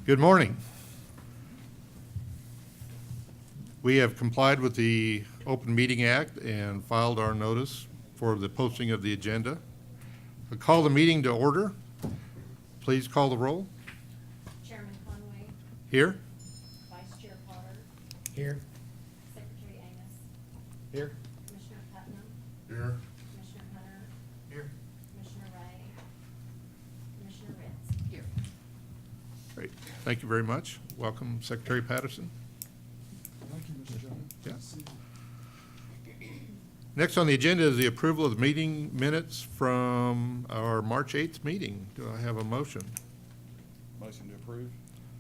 Good morning. We have complied with the Open Meeting Act and filed our notice for the posting of the agenda. I call the meeting to order. Please call the roll. Chairman Conway, Here. Vice Chair Potter, Here. Secretary Amos, Here. Commissioner Putnam, Here. Commissioner Hunter, Here. Commissioner Ray, Commissioner Ritz. Here. Great. Thank you very much. Welcome, Secretary Patterson. Thank you, Mr. Chairman. Yeah. Next on the agenda is the approval of the meeting minutes from our March 8th meeting. Do I have a motion? Motion to approve.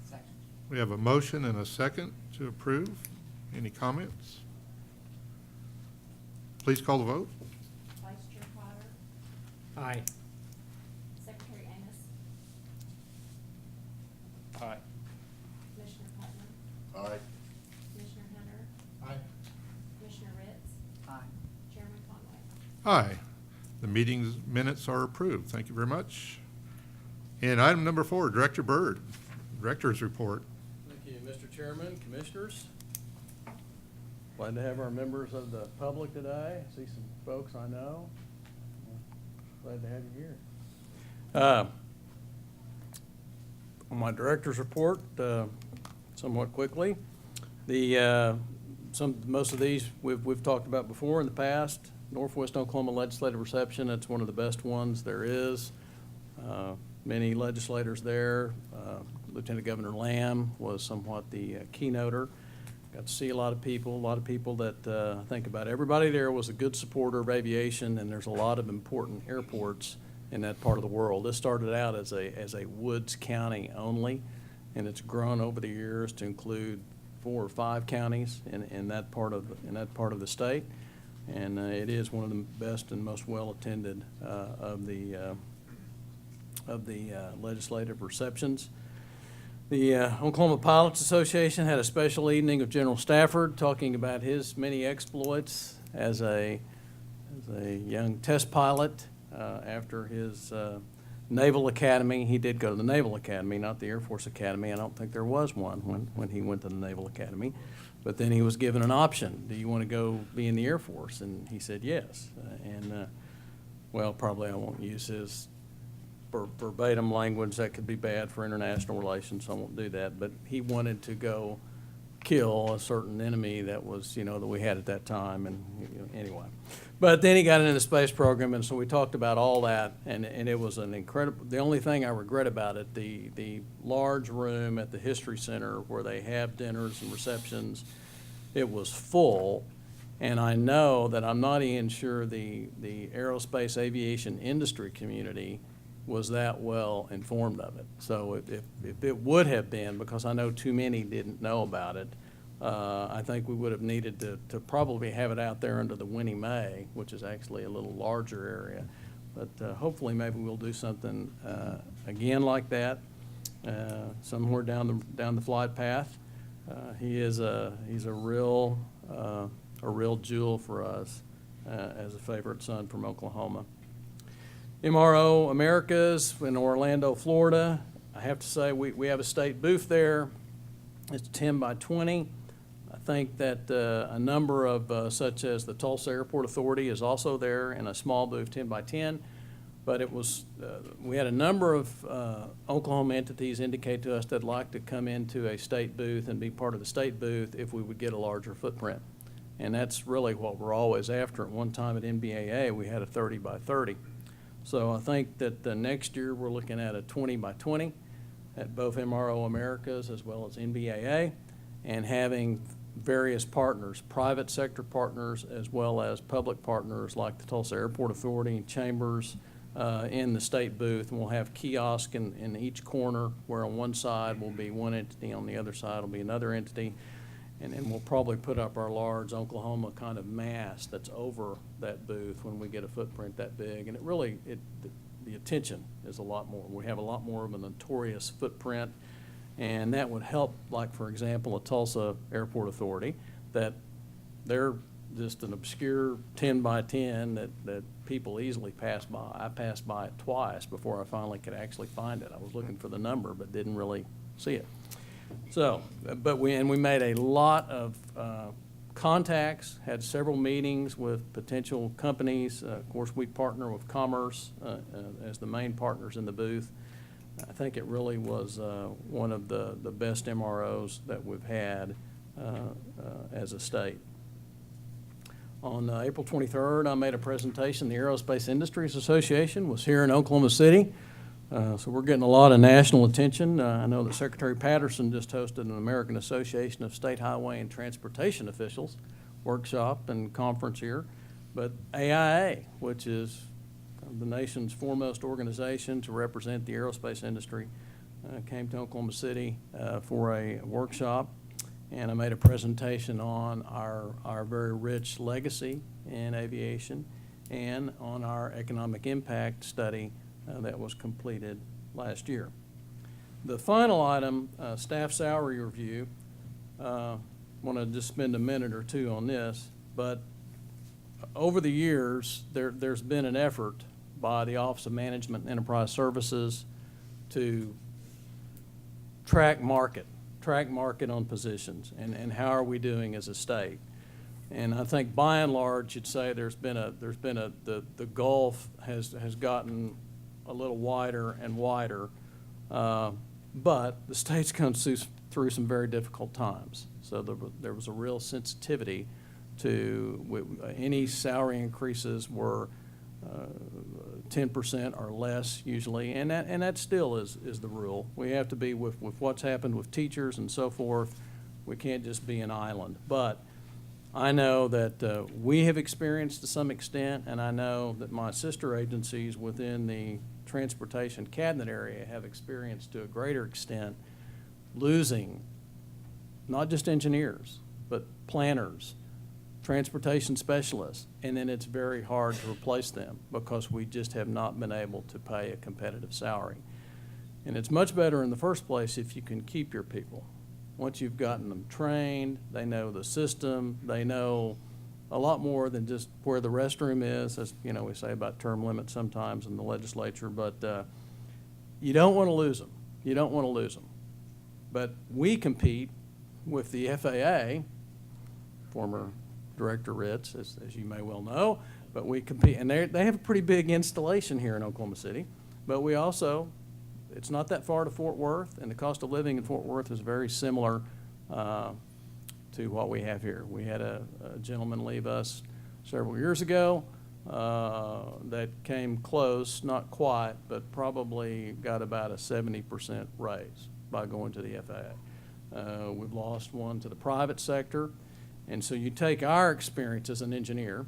Second. We have a motion and a second to approve. Any comments? Please call the vote. Vice Chair Potter, Aye. Secretary Amos, Aye. Commissioner Putnam, Aye. Commissioner Hunter, Aye. Commissioner Ritz, Aye. Chairman Conway. Aye. The meeting's minutes are approved. Thank you very much. And item number 4, Director Byrd, Director's Report. Thank you, Mr. Chairman, Commissioners. Glad to have our members of the public today. See some folks I know. Glad to have you here. On my Director's Report, somewhat quickly, most of these we've talked about before in the past. Northwest Oklahoma Legislative Reception, it's one of the best ones there is. Many legislators there. Lieutenant Governor Lamb was somewhat the keynoter. Got to see a lot of people that I think about everybody there was a good supporter of aviation, and there's a lot of important airports in that part of the world. This started out as a Woods County only, and it's grown over the years to include 4 or 5 counties in that part of the state, and it is one of the best and most well attended of the legislative receptions. The Oklahoma Pilots Association had a special evening of General Stafford talking about his many exploits as a young test pilot after his Naval Academy. He did go to the Naval Academy, not the Air Force Academy. I don't think there was one when he went to the Naval Academy. But then he was given an option. Do you want to go be in the Air Force? And he said yes. Well, probably I won't use his verbatim language. That could be bad for international relations, so I won't do that. But he wanted to go kill a certain enemy that was, that we had at that time, and anyway. But then he got into the space program, and so we talked about all that, and it was an incredible. The only thing I regret about it, the large room at the History Center where they have dinners and receptions, it was full. And I know that I'm not even sure the aerospace aviation industry community was that well informed of it. So if it would have been, because I know too many didn't know about it, I think we would have needed to probably have it out there under the Winnie Mae, which is actually a little larger area. But hopefully maybe we'll do something again like that somewhere down the flight path. He's a real jewel for us as a favorite son from Oklahoma. MRO Americas in Orlando, Florida. I have to say we have a state booth there. It's 10 by 20. I think that a number of such as the Tulsa Airport Authority is also there in a small booth, 10 by 10. But it was we had a number of Oklahoma entities indicate to us they'd like to come into a state booth and be part of the state booth if we would get a larger footprint. And that's really what we're always after. At one time at NBAA, we had a 30 by 30. So I think that next year we're looking at a 20 by 20 at both MRO Americas as well as NBAA, and having various partners, private sector partners as well as public partners like the Tulsa Airport Authority and Chambers in the state booth. And we'll have kiosks in each corner where on one side will be one entity, on the other side will be another entity. And then we'll probably put up our large Oklahoma kind of mast that's over that booth when we get a footprint that big. And the attention is a lot more. We have a lot more of a notorious footprint, and that would help, like, for example, a Tulsa Airport Authority, that they're just an obscure 10 by 10 that people easily pass by. I passed by it twice before I finally could actually find it. I was looking for the number, but didn't really see it. So, but we made a lot of contacts, had several meetings with potential companies. Of course, we partner with Commerce as the main partners in the booth. I think it really was one of the best MROs that we've had as a state. On April 23rd, I made a presentation. The Aerospace Industries Association was here in Oklahoma City. So we're getting a lot of national attention. I know that Secretary Patterson just hosted an American Association of State Highway and Transportation Officials workshop and conference here. But AIA, which is the nation's foremost organization to represent the aerospace industry, came to Oklahoma City for a workshop. And I made a presentation on our very rich legacy in aviation and on our economic impact study that was completed last year. The final item, staff salary review, want to just spend a minute or two on this, but over the years, there's been an effort by the Office of Management and Enterprise Services to track market on positions and how are we doing as a state. And I think by and large, you'd say the gulf has gotten a little wider and wider, but the state's come through some very difficult times. So there was a real sensitivity to any salary increases were 10% or less usually, and that still is the rule. We have to be with what's happened with teachers and so forth. We can't just be an island. But I know that we have experienced to some extent, and I know that my sister agencies within the transportation cabinet area have experienced to a greater extent losing not just engineers, but planners, transportation specialists, and then it's very hard to replace them because we just have not been able to pay a competitive salary. And it's much better in the first place if you can keep your people. Once you've gotten them trained, they know the system, they know a lot more than just where the restroom is, as you know we say about term limits sometimes in the legislature, but you don't want to lose them. You don't want to lose them. But we compete with the FAA, former Director Ritz, as you may well know, but we compete, and they have a pretty big installation here in Oklahoma City, but we also, it's not that far to Fort Worth, and the cost of living in Fort Worth is very similar to what we have here. We had a gentleman leave us several years ago that came close, not quite, but probably got about a 70% raise by going to the FAA. We've lost one to the private sector. And so you take our experience as an engineer,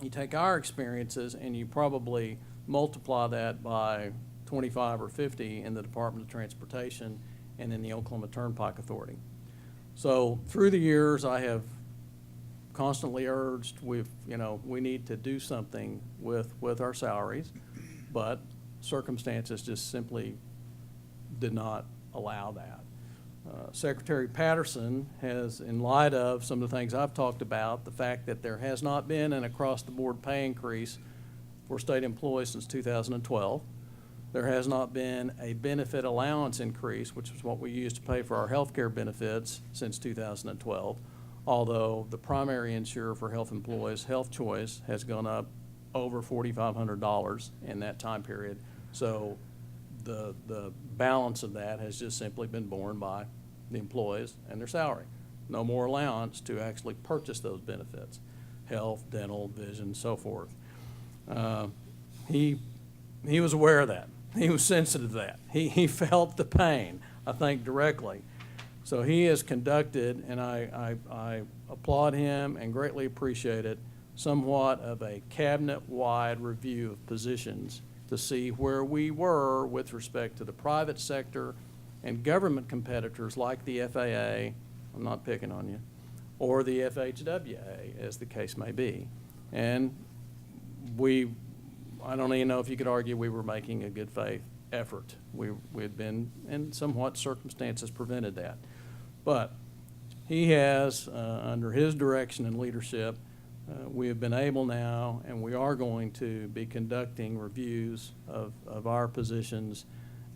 you take our experiences and you probably multiply that by 25 or 50 in the Department of Transportation and in the Oklahoma Turnpike Authority. So through the years, I have constantly urged we need to do something with our salaries, but circumstances just simply did not allow that. Secretary Patterson has, in light of some of the things I've talked about, the fact that there has not been an across-the-board pay increase for state employees since 2012. There has not been a benefit allowance increase, which is what we use to pay for our health care benefits, since 2012, although the primary insurer for health employees, Health Choice, has gone up over $4,500 in that time period. So the balance of that has just simply been borne by the employees and their salary. No more allowance to actually purchase those benefits, health, dental, vision, so forth. He was aware of that. He was sensitive to that. He felt the pain, I think, directly. So he has conducted, and I applaud him and greatly appreciate it, somewhat of a cabinet-wide review of positions to see where we were with respect to the private sector and government competitors like the FAA, I'm not picking on you, or the FHWA, as the case may be. And I don't even know if you could argue we were making a good faith effort. We had been, and somewhat circumstances prevented that. But he has, under his direction and leadership, we have been able now, and we are going to be conducting reviews of our positions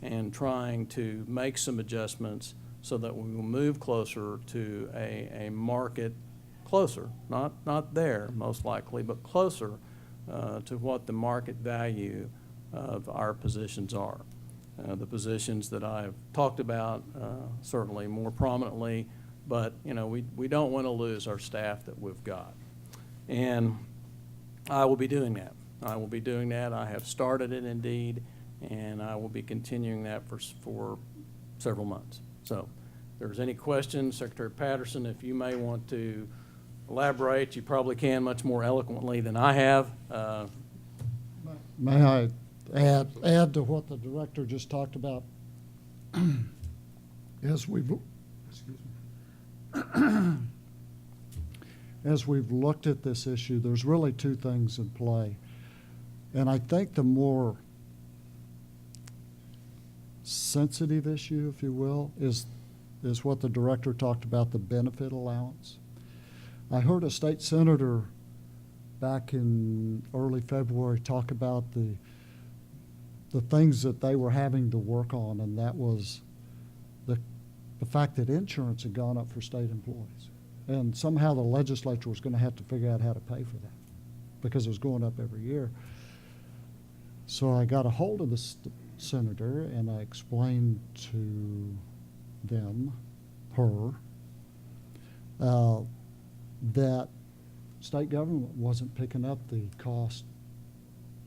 and trying to make some adjustments so that we will move closer to a market, closer, not there most likely, but closer to what the market value of our positions are. The positions that I've talked about certainly more prominently, but we don't want to lose our staff that we've got. And I will be doing that. I will be doing that. I have started it indeed, and I will be continuing that for several months. So if there's any questions, Secretary Patterson, if you may want to elaborate, you probably can much more eloquently than I have. May I add to what the director just talked about? As we've, excuse me. As we've looked at this issue, there's really two things in play. And I think the more sensitive issue, if you will, is what the director talked about, the benefit allowance. I heard a state senator back in early February talk about the things that they were having to work on, and that was the fact that insurance had gone up for state employees. And somehow the legislature was going to have to figure out how to pay for that because it was going up every year. So I got a hold of the senator and I explained to her, that state government wasn't picking up the cost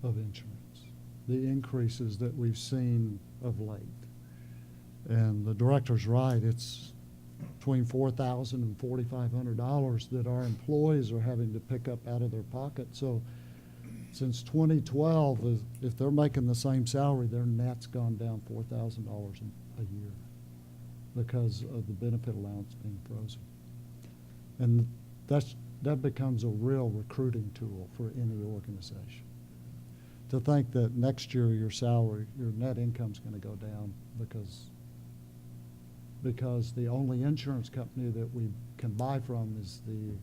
of insurance, the increases that we've seen of late. And the director's right, it's between $4,000 and $4,500 that our employees are having to pick up out of their pocket. So since 2012, if they're making the same salary, their net's gone down $4,000 a year because of the benefit allowance being frozen. And that becomes a real recruiting tool for any organization. To think that next year your salary, your net income's going to go down because the only insurance company that we can buy from is the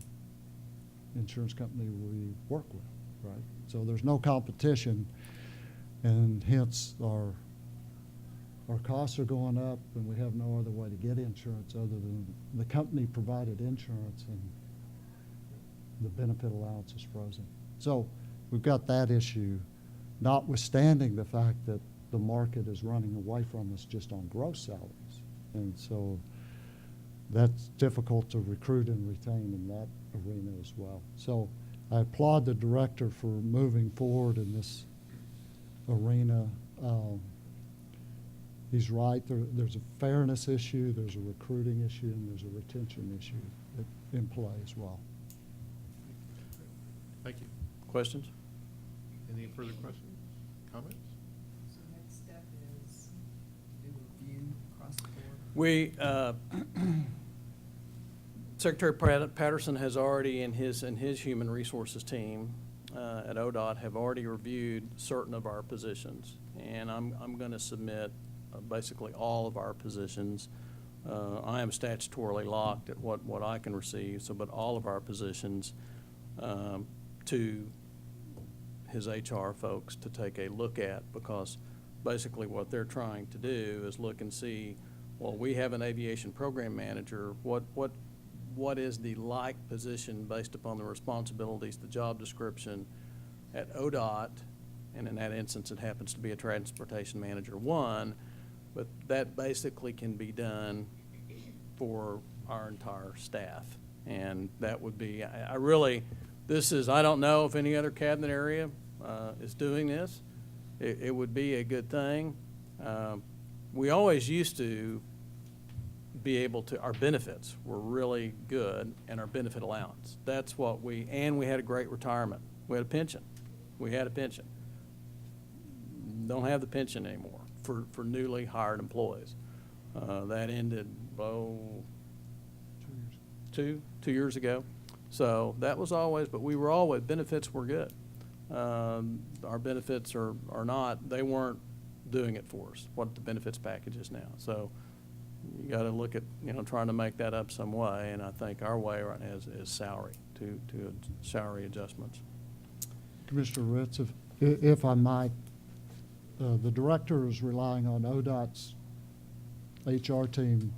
insurance company we work with, right? So there's no competition, and hence our costs are going up, and we have no other way to get insurance other than the company provided insurance, and the benefit allowance is frozen. So we've got that issue, notwithstanding the fact that the market is running away from us just on gross salaries. And so that's difficult to recruit and retain in that arena as well. So I applaud the director for moving forward in this arena. He's right, there's a fairness issue, there's a recruiting issue, and there's a retention issue in play as well. Thank you. Questions? Any further questions, comments? So next step is to do a review across the board? We, Secretary Patterson has already, in his human resources team at ODOT, have already reviewed certain of our positions. And I'm going to submit basically all of our positions. I am statutorily locked at what I can receive, but all of our positions to his HR folks to take a look at, because basically what they're trying to do is look and see, well, we have an aviation program manager. What is the like position based upon the responsibilities, the job description at ODOT, and in that instance it happens to be a transportation manager 1, but that basically can be done for our entire staff. And that would be, I don't know if any other cabinet area is doing this. It would be a good thing. We always used to be able to, our benefits were really good, and our benefit allowance. That's what and we had a great retirement. We had a pension. Don't have the pension anymore for newly hired employees. That ended, 2 years ago. So that was always, but we were always, benefits were good. Our benefits are not, they weren't doing it for us, what the benefits package is now. So you got to look at, trying to make that up some way, and I think our way right now is salary. to salary adjustments. Commissioner Ritz, if I might, the director is relying on ODOT's HR team.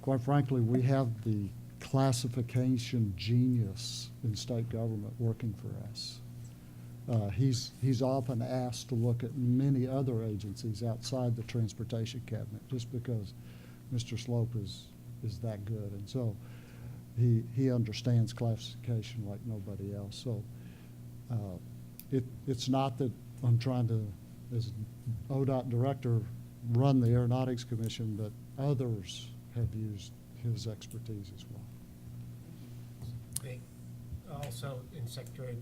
Quite frankly, we have the classification genius in state government working for us. He's often asked to look at many other agencies outside the transportation cabinet just because Mr. Slope is that good. And so he understands classification like nobody else. So it's not that I'm trying to, as ODOT director, run the Aeronautics Commission, but others have used his expertise as well. Okay. Also, in Secretary,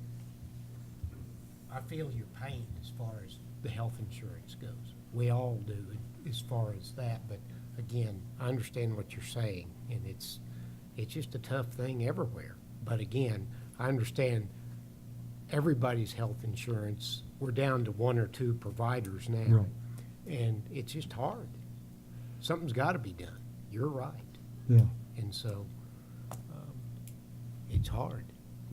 I feel your pain as far as the health insurance goes. We all do as far as that, but again, I understand what you're saying, and it's just a tough thing everywhere. But again, I understand everybody's health insurance. We're down to 1 or 2 providers now, Right. and it's just hard. Something's got to be done. You're right. Yeah. And so, it's hard.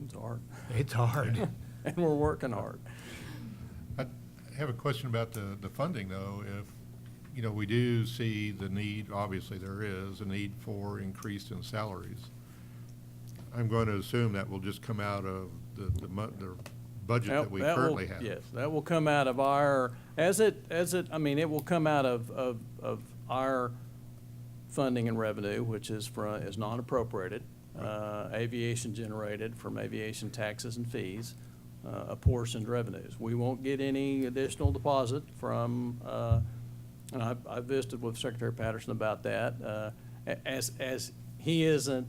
It's hard, It's hard. and we're working hard. I have a question about the funding, though. If, you know, we do see the need, obviously there is a need for increase in salaries. I'm going to assume that will just come out of the budget that we That will- currently have. Yes, that will come out of our, I mean, it will come out of our funding and revenue, which is non-appropriated, aviation generated from aviation taxes and fees, apportioned revenues. We won't get any additional deposit from, and I visited with Secretary Patterson about that, as he isn't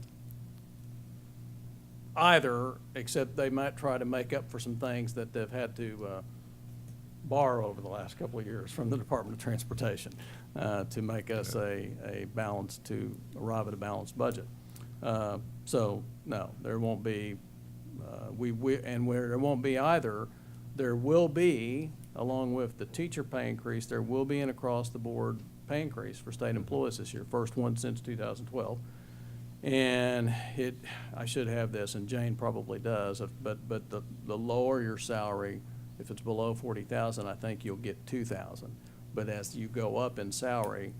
either, except they might try to make up for some things that they've had to borrow over the last couple of years from the Department of Transportation to make us a balance, to arrive at a balanced budget. So, no, there won't be, and where there won't be either, there will be, along with the teacher pay increase, there will be an across-the-board pay increase for state employees this year, first one since 2012. And I should have this, and Jane probably does, but the lower your salary, if it's below 40,000, I think you'll get 2,000. But as you go up in salary,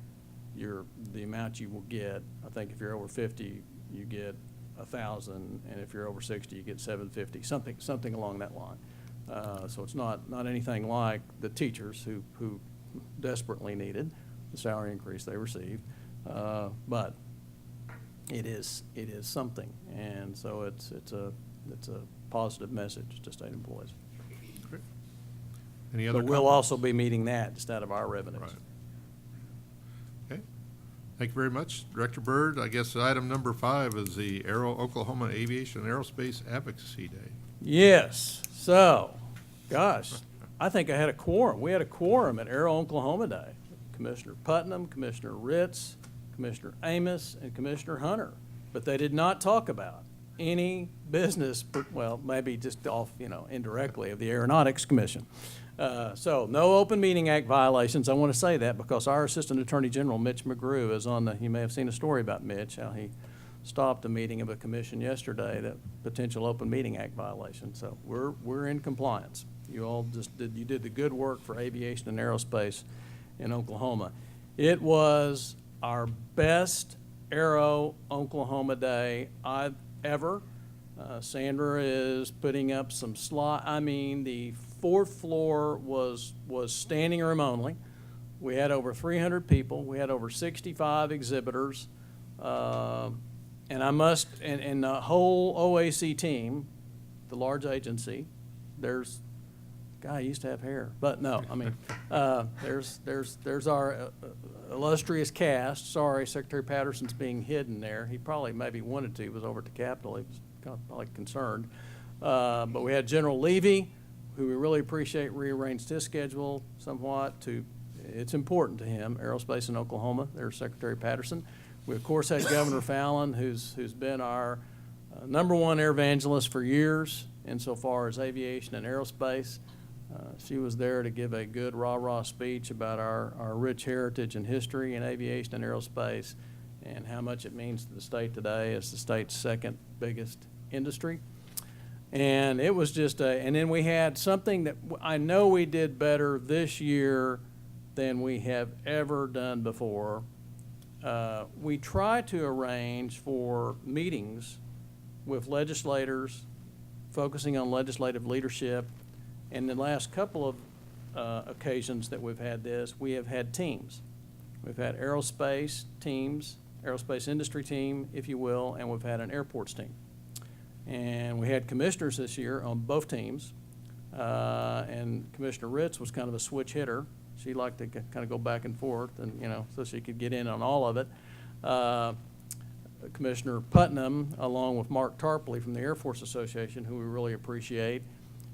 the amount you will get, I think if you're over 50, you get 1,000, and if you're over 60, you get 750, something along that line. So it's not anything like the teachers who desperately needed the salary increase they received, but it is something, and so it's a positive message to state employees. Great. Any other But we'll comments? also be meeting that just out of our revenues. Right. Okay. Thank you very much, Director Byrd. I guess item number 5 is the Aero Oklahoma Aviation and Aerospace Advocacy Day. Yes, so, gosh, I think I had a quorum. We had a quorum at Aero Oklahoma Day. Commissioner Putnam, Commissioner Ritz, Commissioner Amos, and Commissioner Hunter. But they did not talk about any business, well, maybe just off, indirectly, of the Aeronautics Commission. So, no Open Meeting Act violations. I want to say that because our Assistant Attorney General, Mitch McGrew, is you may have seen a story about Mitch, how he stopped a meeting of a commission yesterday, that potential Open Meeting Act violation. So we're in compliance. You all you did the good work for aviation and aerospace in Oklahoma. It was our best Aero Oklahoma Day I've ever. Sandra is putting up some the fourth floor was standing room only. We had over 300 people. We had over 65 exhibitors. And the whole OAC team, the large agency, guy used to have hair, but no, there's our illustrious cast. Sorry, Secretary Patterson's being hidden there. He probably maybe wanted to. He was over at the Capitol. He was probably concerned. But we had General Levy, who we really appreciate, rearranged his schedule somewhat it's important to him, Aerospace in Oklahoma. There's Secretary Patterson. We, of course, had Governor Fallon, who's been our #1 air evangelist for years insofar as aviation and aerospace. She was there to give a good rah-rah speech about our rich heritage and history in aviation and aerospace and how much it means to the state today as the state's second biggest industry. And it was just and then we had something that I know we did better this year than we have ever done before. We try to arrange for meetings with legislators, focusing on legislative leadership. And the last couple of occasions that we've had this, we have had teams. We've had aerospace teams, aerospace industry team, if you will, and we've had an airports team. And we had commissioners this year on both teams. And Commissioner Ritz was kind of a switch hitter. She liked to kind of go back and forth and, so she could get in on all of it. Commissioner Putnam, along with Mark Tarpley from the Air Force Association, who we really appreciate,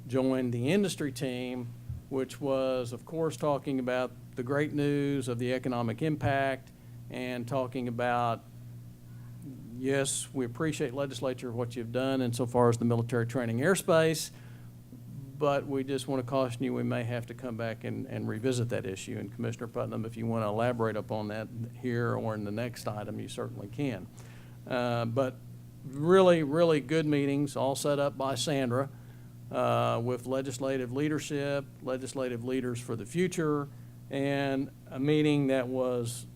joined the industry team, which was, of course, talking about the great news of the economic impact and talking about, yes, we appreciate legislature, what you've done insofar as the military training airspace, but we just want to caution you, we may have to come back and revisit that issue. And Commissioner Putnam, if you want to elaborate upon that here or in the next item, you certainly can. But really, really good meetings, all set up by Sandra, with legislative leadership, legislative leaders for the future, and a meeting that was,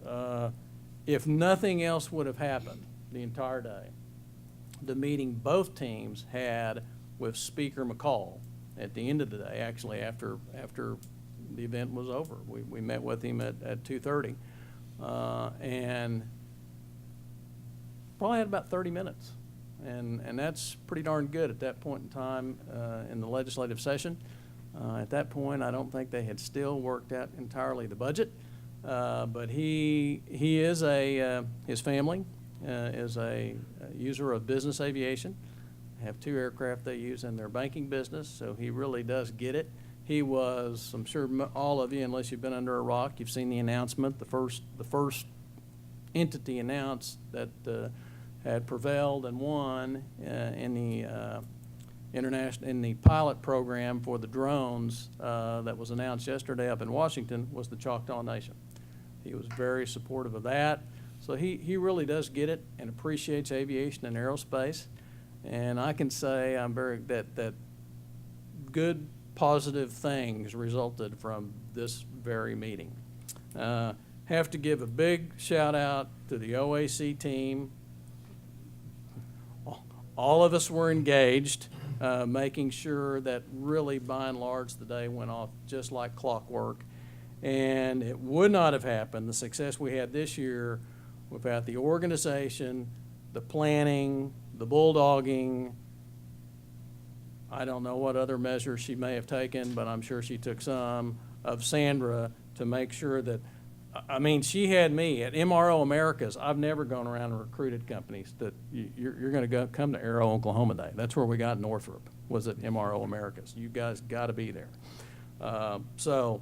if nothing else would have happened the entire day, the meeting both teams had with Speaker McCall at the end of the day, actually after the event was over. We met with him at 2:30, and probably had about 30 minutes. And that's pretty darn good at that point in time in the legislative session. At that point, I don't think they had still worked out entirely the budget, but he is his family is a user of business aviation. They have 2 aircraft they use in their banking business, so he really does get it. He was, I'm sure all of you, unless you've been under a rock, you've seen the announcement, the first entity announced that had prevailed and won in the pilot program for the drones that was announced yesterday up in Washington was the Choctaw Nation. He was very supportive of that. So he really does get it and appreciates aviation and aerospace. And I can say that good, positive things resulted from this very meeting. Have to give a big shout out to the OAC team. All of us were engaged, making sure that really, by and large, the day went off just like clockwork. And it would not have happened, the success we had this year, without the organization, the planning, the bulldogging. I don't know what other measures she may have taken, but I'm sure she took some, of Sandra to make sure that, I mean, she had me at MRO Americas. I've never gone around and recruited companies that you're going to come to Aero Oklahoma Day. That's where we got Northrop, was at MRO Americas. You guys got to be there. So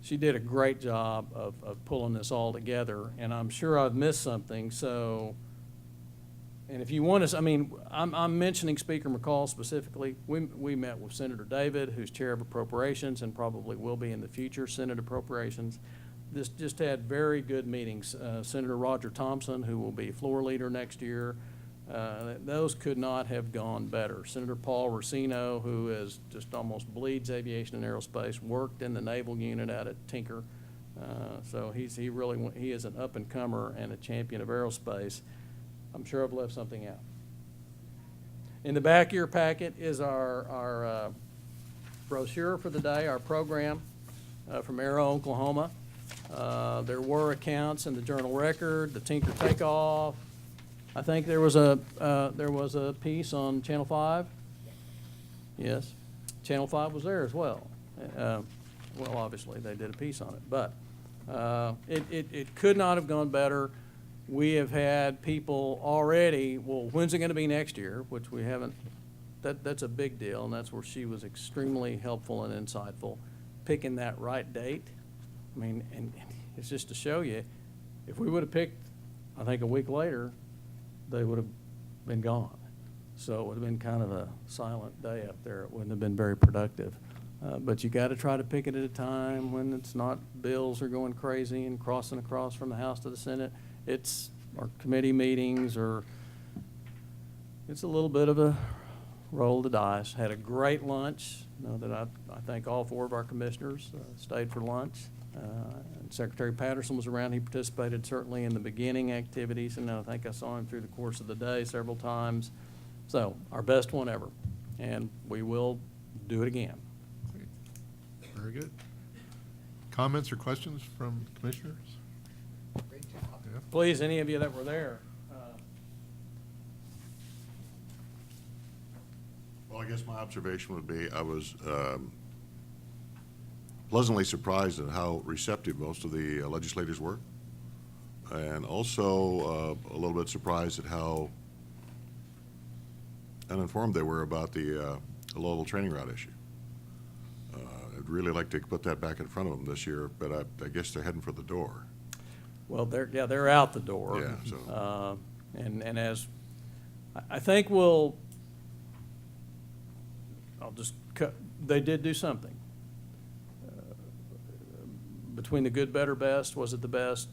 she did a great job of pulling this all together, and I'm sure I've missed something. So, and if you want to, I mean, I'm mentioning Speaker McCall specifically. We met with Senator David, who's chair of Appropriations and probably will be in the future Senate Appropriations. This just had very good meetings. Senator Roger Thompson, who will be floor leader next year, those could not have gone better. Senator Paul Racino, who is just almost bleeds aviation and aerospace, worked in the naval unit out at Tinker. So he is an up and comer and a champion of aerospace. I'm sure I've left something out. In the back of your packet is our brochure for the day, our program from Aero Oklahoma. There were accounts in the Journal Record, the Tinker Takeoff. I think there was a piece on Channel 5. Yes, Channel 5 was there as well. Well, obviously they did a piece on it, but it could not have gone better. We have had people already. Well, when's it going to be next year? Which we haven't. That's a big deal, and that's where she was extremely helpful and insightful, picking that right date. I mean, and it's just to show you, if we would have picked, I think a week later, they would have been gone. So it would have been kind of a silent day up there. It wouldn't have been very productive. But you got to try to pick it at a time when it's not bills are going crazy and crossing across from the House to the Senate. It's our committee meetings, or it's a little bit of a roll the dice. Had a great lunch. Know that I thank all four of our commissioners stayed for lunch. And Secretary Patterson was around. He participated certainly in the beginning activities, and I think I saw him through the course of the day several times. So our best one ever, and we will do it again. Very good. Comments or questions from commissioners? Great job. Yeah. Please, any of you that were there. Well, I guess my observation would be, I was pleasantly surprised at how receptive most of the legislators were. And also a little bit surprised at how uninformed they were about the low-level training route issue. I'd really like to put that back in front of them this year, but I guess they're heading for the door. Well, they're out the door. Yeah, so. And as, I think I'll just cut, they did do something. Between the good, better, best, was it the best?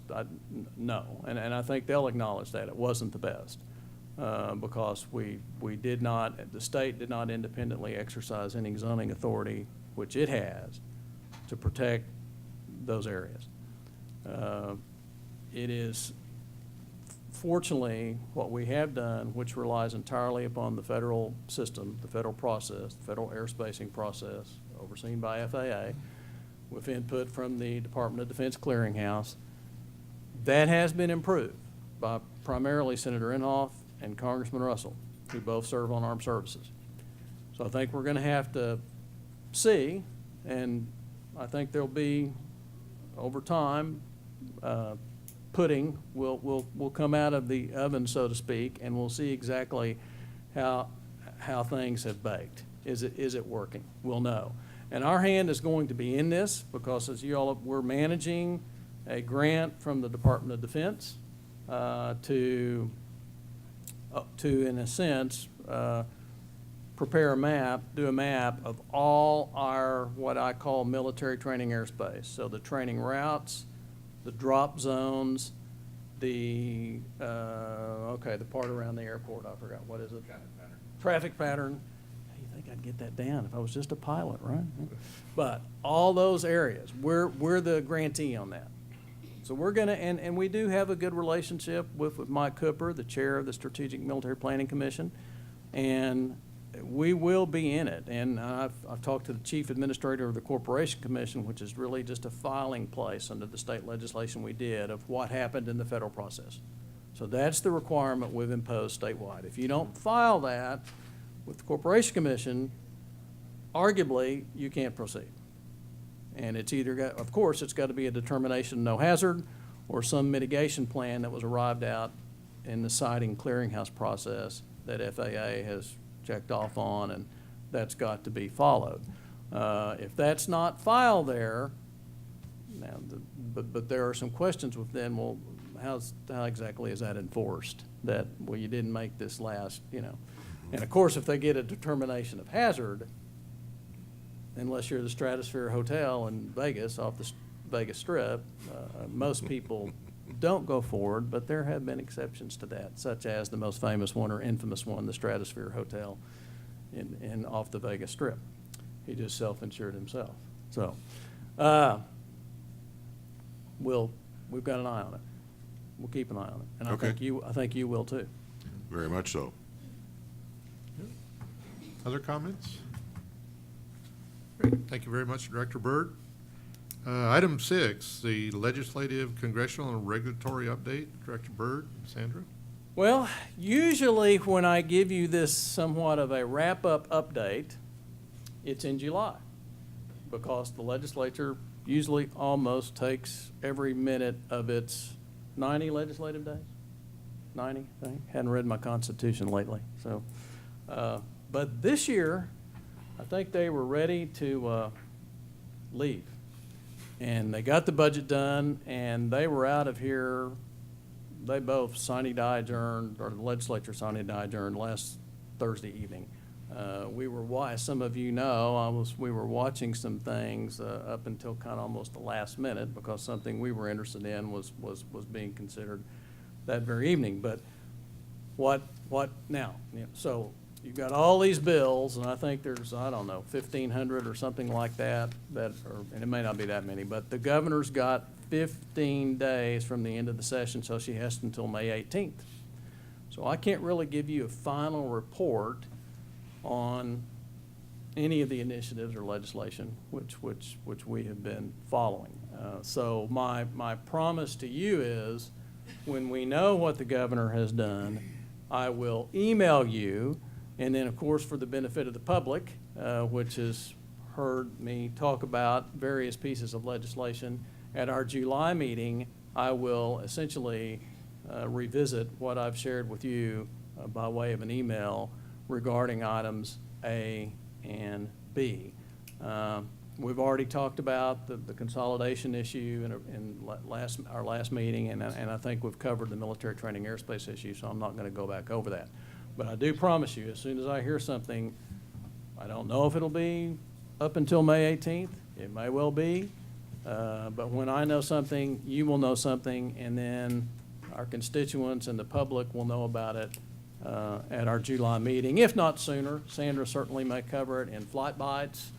No, and I think they'll acknowledge that it wasn't the best, because we did not, the state did not independently exercise any zoning authority, which it has, to protect those areas. It is, fortunately, what we have done, which relies entirely upon the federal system, the federal process, the federal airspace process, overseen by FAA, with input from the Department of Defense Clearinghouse, that has been improved by primarily Senator Inhofe and Congressman Russell, who both serve on armed services. So I think we're going to have to see, and I think there'll be, over time, pudding will come out of the oven, so to speak, and we'll see exactly how things have baked. Is it working? We'll know. And our hand is going to be in this because, as you all, we're managing a grant from the Department of Defense to, in a sense, prepare a map, do a map of all our, what I call military training airspace. So the training routes, the drop zones, the part around the airport, I forgot, what is it? Traffic pattern. How do you think I'd get that down if I was just a pilot, right? But all those areas, we're the grantee on that. So we're gonna, and we do have a good relationship with Mike Cooper, the chair of the Strategic Military Planning Commission, and we will be in it. And I've talked to the chief administrator of the Corporation Commission, which is really just a filing place under the state legislation we did of what happened in the federal process. So that's the requirement we've imposed statewide. If you don't file that with the Corporation Commission, arguably, you can't proceed. And it's either got, of course, it's got to be a determination of no hazard or some mitigation plan that was arrived out in the siting clearinghouse process that FAA has checked off on, and that's got to be followed. If that's not filed there, now, but there are some questions with then, well, how exactly is that enforced? That, well, you didn't make this last, you know. And of course, if they get a determination of hazard, unless you're the Stratosphere Hotel in Vegas, off the Vegas Strip, most people don't go forward, but there have been exceptions to that, such as the most famous one or infamous one, the Stratosphere Hotel in off the Vegas Strip. He just self-insured himself. So we've got an eye on it. We'll keep an eye on it. And Okay. I think you will too. Very much so. Other comments? Great. Thank you very much, Director Byrd. Item 6, the legislative, congressional, and regulatory update. Director Byrd, Sandra? Well, usually when I give you this somewhat of a wrap-up update, it's in July, because the legislature usually almost takes every minute of its 90 legislative days. 90, I think. Hadn't read my Constitution lately, so. But this year, I think they were ready to leave. And they got the budget done, and they were out of here. They both sine die adjourned, or the legislature sine die adjourned last Thursday evening. As some of you know, we were watching some things up until kind of almost the last minute, because something we were interested in was being considered that very evening. But what now? So you've got all these bills, and I think there's, I don't know, 1,500 or something like that, and it may not be that many, but the governor's got 15 days from the end of the session, so she has until May 18th. So I can't really give you a final report on any of the initiatives or legislation which we have been following. So my promise to you is, when we know what the governor has done, I will email you, and then, of course, for the benefit of the public, which has heard me talk about various pieces of legislation, at our July meeting, I will essentially revisit what I've shared with you by way of an email regarding items A and B. We've already talked about the consolidation issue in our last meeting, and I think we've covered the military training airspace issue, so I'm not going to go back over that. But I do promise you, as soon as I hear something, I don't know if it'll be up until May 18th. It may well be. But when I know something, you will know something, and then our constituents and the public will know about it at our July meeting, if not sooner. Sandra certainly may cover it in Flight Bites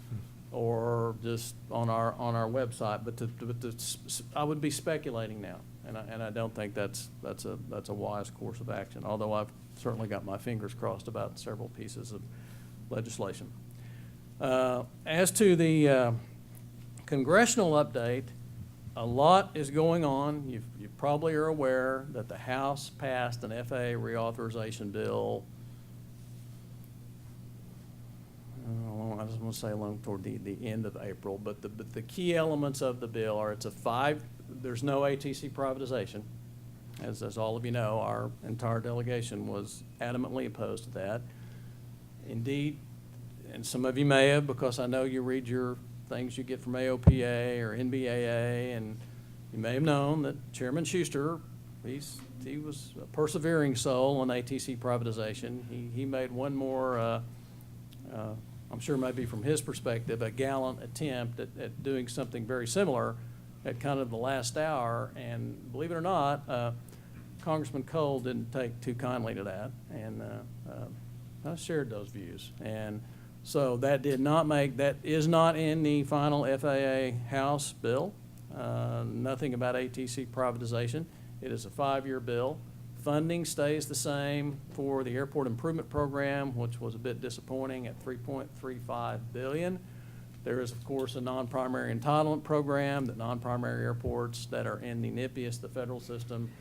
or just on our website. But I would be speculating now, and I don't think that's a wise course of action. Although I've certainly got my fingers crossed about several pieces of legislation. As to the Congressional update, a lot is going on. You probably are aware that the House passed an FAA Reauthorization bill. I just want to say along toward the end of April, but the key elements of the bill are there's no ATC privatization. As all of you know, our entire delegation was adamantly opposed to that. Indeed, and some of you may have, because I know you read your things you get from AOPA or NBAA, and you may have known that Chairman Schuster, he was a persevering soul on ATC privatization. He made one more, I'm sure maybe from his perspective, a gallant attempt at doing something very similar at kind of the last hour, and believe it or not, Congressman Cole didn't take too kindly to that, and I shared those views. And so that is not in the final FAA House bill. Nothing about ATC privatization. It is a 5-year bill. Funding stays the same for the Airport Improvement Program, which was a bit disappointing at $3.35 billion. There is, of course, a non-primary entitlement program that non-primary airports that are in the NIPIAS, the federal system,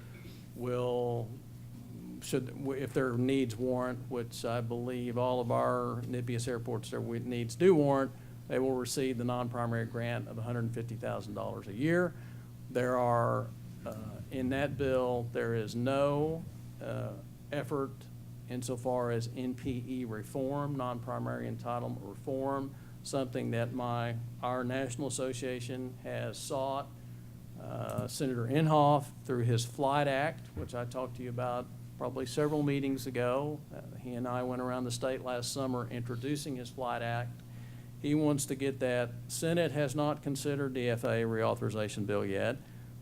if their needs warrant, which I believe all of our NIPIAS airports, their needs do warrant, they will receive the non-primary grant of $150,000 a year. There are, in that bill, there is no effort insofar as NPE reform, non-primary entitlement reform, something that our National Association has sought. Senator Inhofe, through his Flight Act, which I talked to you about probably several meetings ago. He and I went around the state last summer introducing his Flight Act. He wants to get that. Senate has not considered the FAA reauthorization bill yet.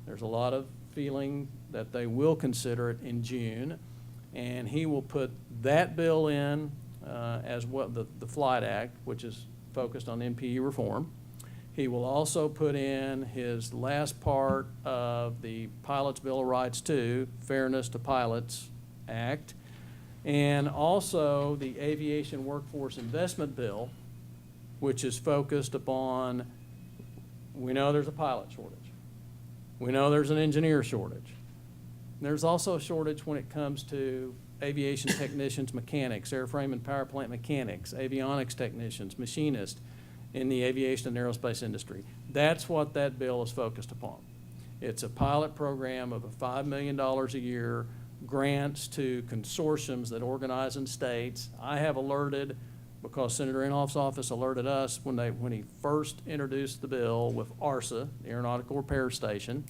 There's a lot of feeling that they will consider it in June, and he will put that bill in as well, the Flight Act, which is focused on NPE reform. He will also put in his last part of the Pilots' Bill of Rights 2, Fairness to Pilots Act, and also the Aviation Workforce Investment Bill, which is focused upon, we know there's a pilot shortage. We know there's an engineer shortage. There's also a shortage when it comes to aviation technicians, mechanics, airframe and power plant mechanics, avionics technicians, machinists in the aviation and aerospace industry. That's what that bill is focused upon. It's a pilot program of $5 million a year, grants to consortiums that organize in states. I have alerted, because Senator Inhofe's office alerted us when he first introduced the bill with ARSA, the Aeronautical Repair Station,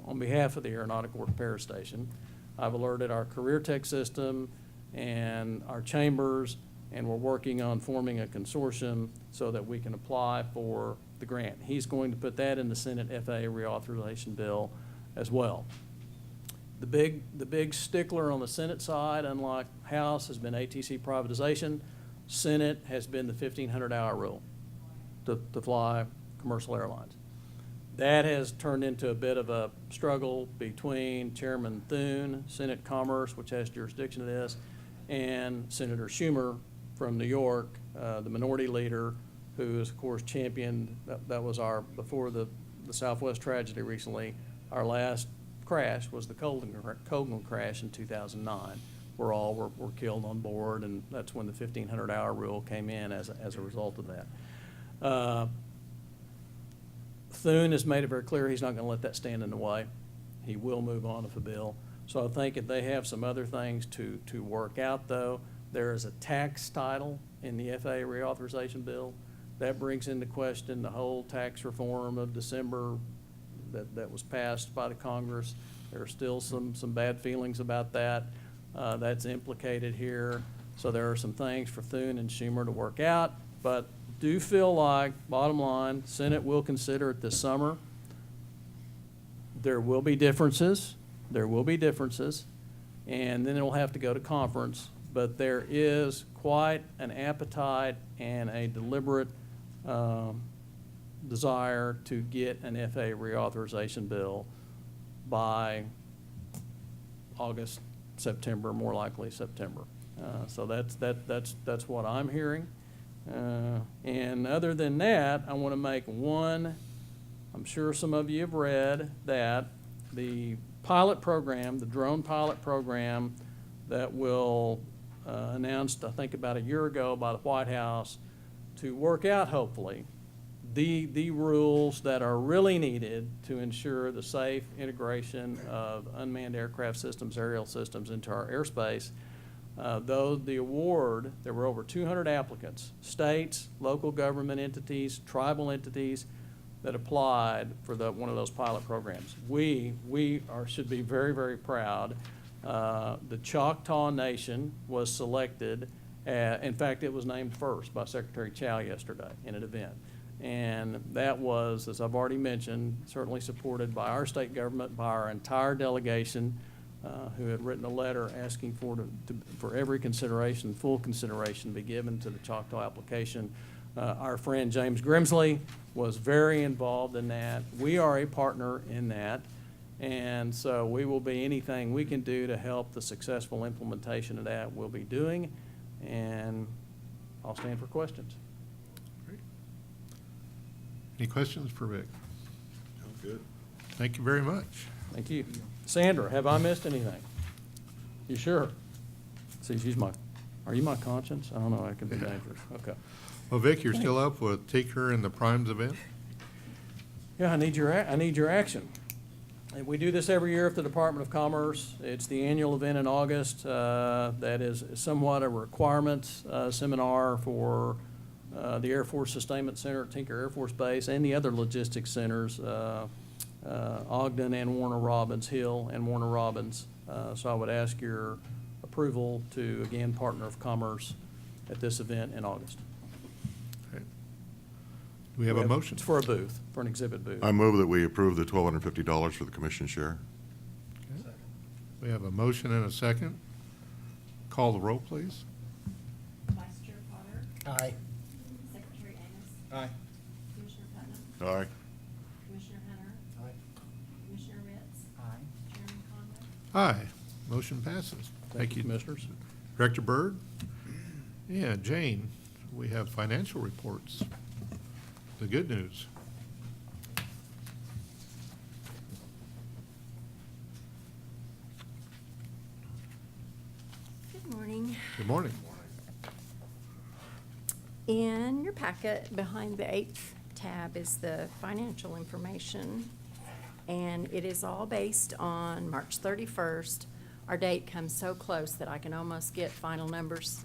on behalf of the Aeronautical Repair Station. I've alerted our career tech system and our chambers, and we're working on forming a consortium so that we can apply for the grant. He's going to put that in the Senate FAA reauthorization bill as well. The big stickler on the Senate side, unlike House, has been ATC privatization. Senate has been the 1,500-hour rule to fly commercial airlines. That has turned into a bit of a struggle between Chairman Thune, Senate Commerce, which has jurisdiction of this, and Senator Schumer from New York, the minority leader, who is, of course, championed, that was before the Southwest tragedy recently, our last crash was the Colgan crash in 2009, where all were killed on board, and that's when the 1,500-hour rule came in as a result of that. Thune has made it very clear he's not going to let that stand in the way. He will move on with the bill. So I think if they have some other things to work out, though, there is a tax title in the FAA reauthorization bill. That brings into question the whole tax reform of December that was passed by the Congress. There are still some bad feelings about that. That's implicated here. So there are some things for Thune and Schumer to work out, but do feel like, bottom line, Senate will consider it this summer. There will be differences. There will be differences, and then it'll have to go to conference. But there is quite an appetite and a deliberate desire to get an FAA reauthorization bill by August, September, more likely September. So that's what I'm hearing. And other than that, I want to make one, I'm sure some of you have read that the pilot program, the drone pilot program that will announced, I think, about a year ago by the White House to work out, hopefully, the rules that are really needed to ensure the safe integration of unmanned aircraft systems, aerial systems into our airspace. Though the award, there were over 200 applicants, states, local government entities, tribal entities that applied for one of those pilot programs. We should be very, very proud. The Choctaw Nation was selected. In fact, it was named first by Secretary Chow yesterday in an event. And that was, as I've already mentioned, certainly supported by our state government, by our entire delegation, who had written a letter asking for every consideration, full consideration, be given to the Choctaw application. Our friend James Grimsley was very involved in that. We are a partner in that, and so we will be anything we can do to help the successful implementation of that we'll be doing, and I'll stand for questions. Great. Any questions for Vic? Sounds good. Thank you very much. Thank you. Sandra, have I missed anything? You sure? See, are you my conscience? I don't know, that could be dangerous. Okay. Well, Vic, you're still up with Take Her in the Primes event? Yeah, I need your action. And we do this every year at the Department of Commerce. It's the annual event in August. That is somewhat a requirement seminar for the Air Force Sustainment Center at Tinker Air Force Base and the other logistics centers, Ogden and Warner Robins, Hill and Warner Robins. So I would ask your approval to, again, Partner of Commerce at this event in August. Okay. Do we have a motion? It's for a booth, for an exhibit booth. I move that we approve the $1,250 for the commission share. Okay. We have a motion and a second. Call the roll, please. Vice Chair Potter, Aye. Secretary Amos, Aye. Commissioner Putnam, Aye. Commissioner Hunter, Aye. Commissioner Ritz, Aye. Chairman Conway. Aye. Motion passes. Thank you, Commissioners. Director Byrd. Yeah, Jane, we have financial reports. The good news. Good morning. Good morning. In your packet, behind the 8th tab is the financial information, and it is all based on March 31st. Our date comes so close that I can almost get final numbers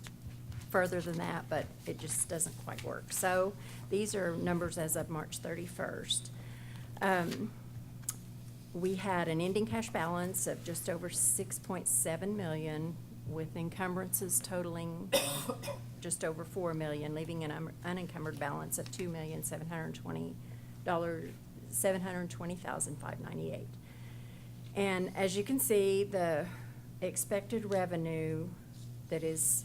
further than that, but it just doesn't quite work. So these are numbers as of March 31st. We had an ending cash balance of just over 6.7 million, with encumbrances totaling just over 4 million, leaving an unencumbered balance of $2,720,598. And as you can see, the expected revenue that is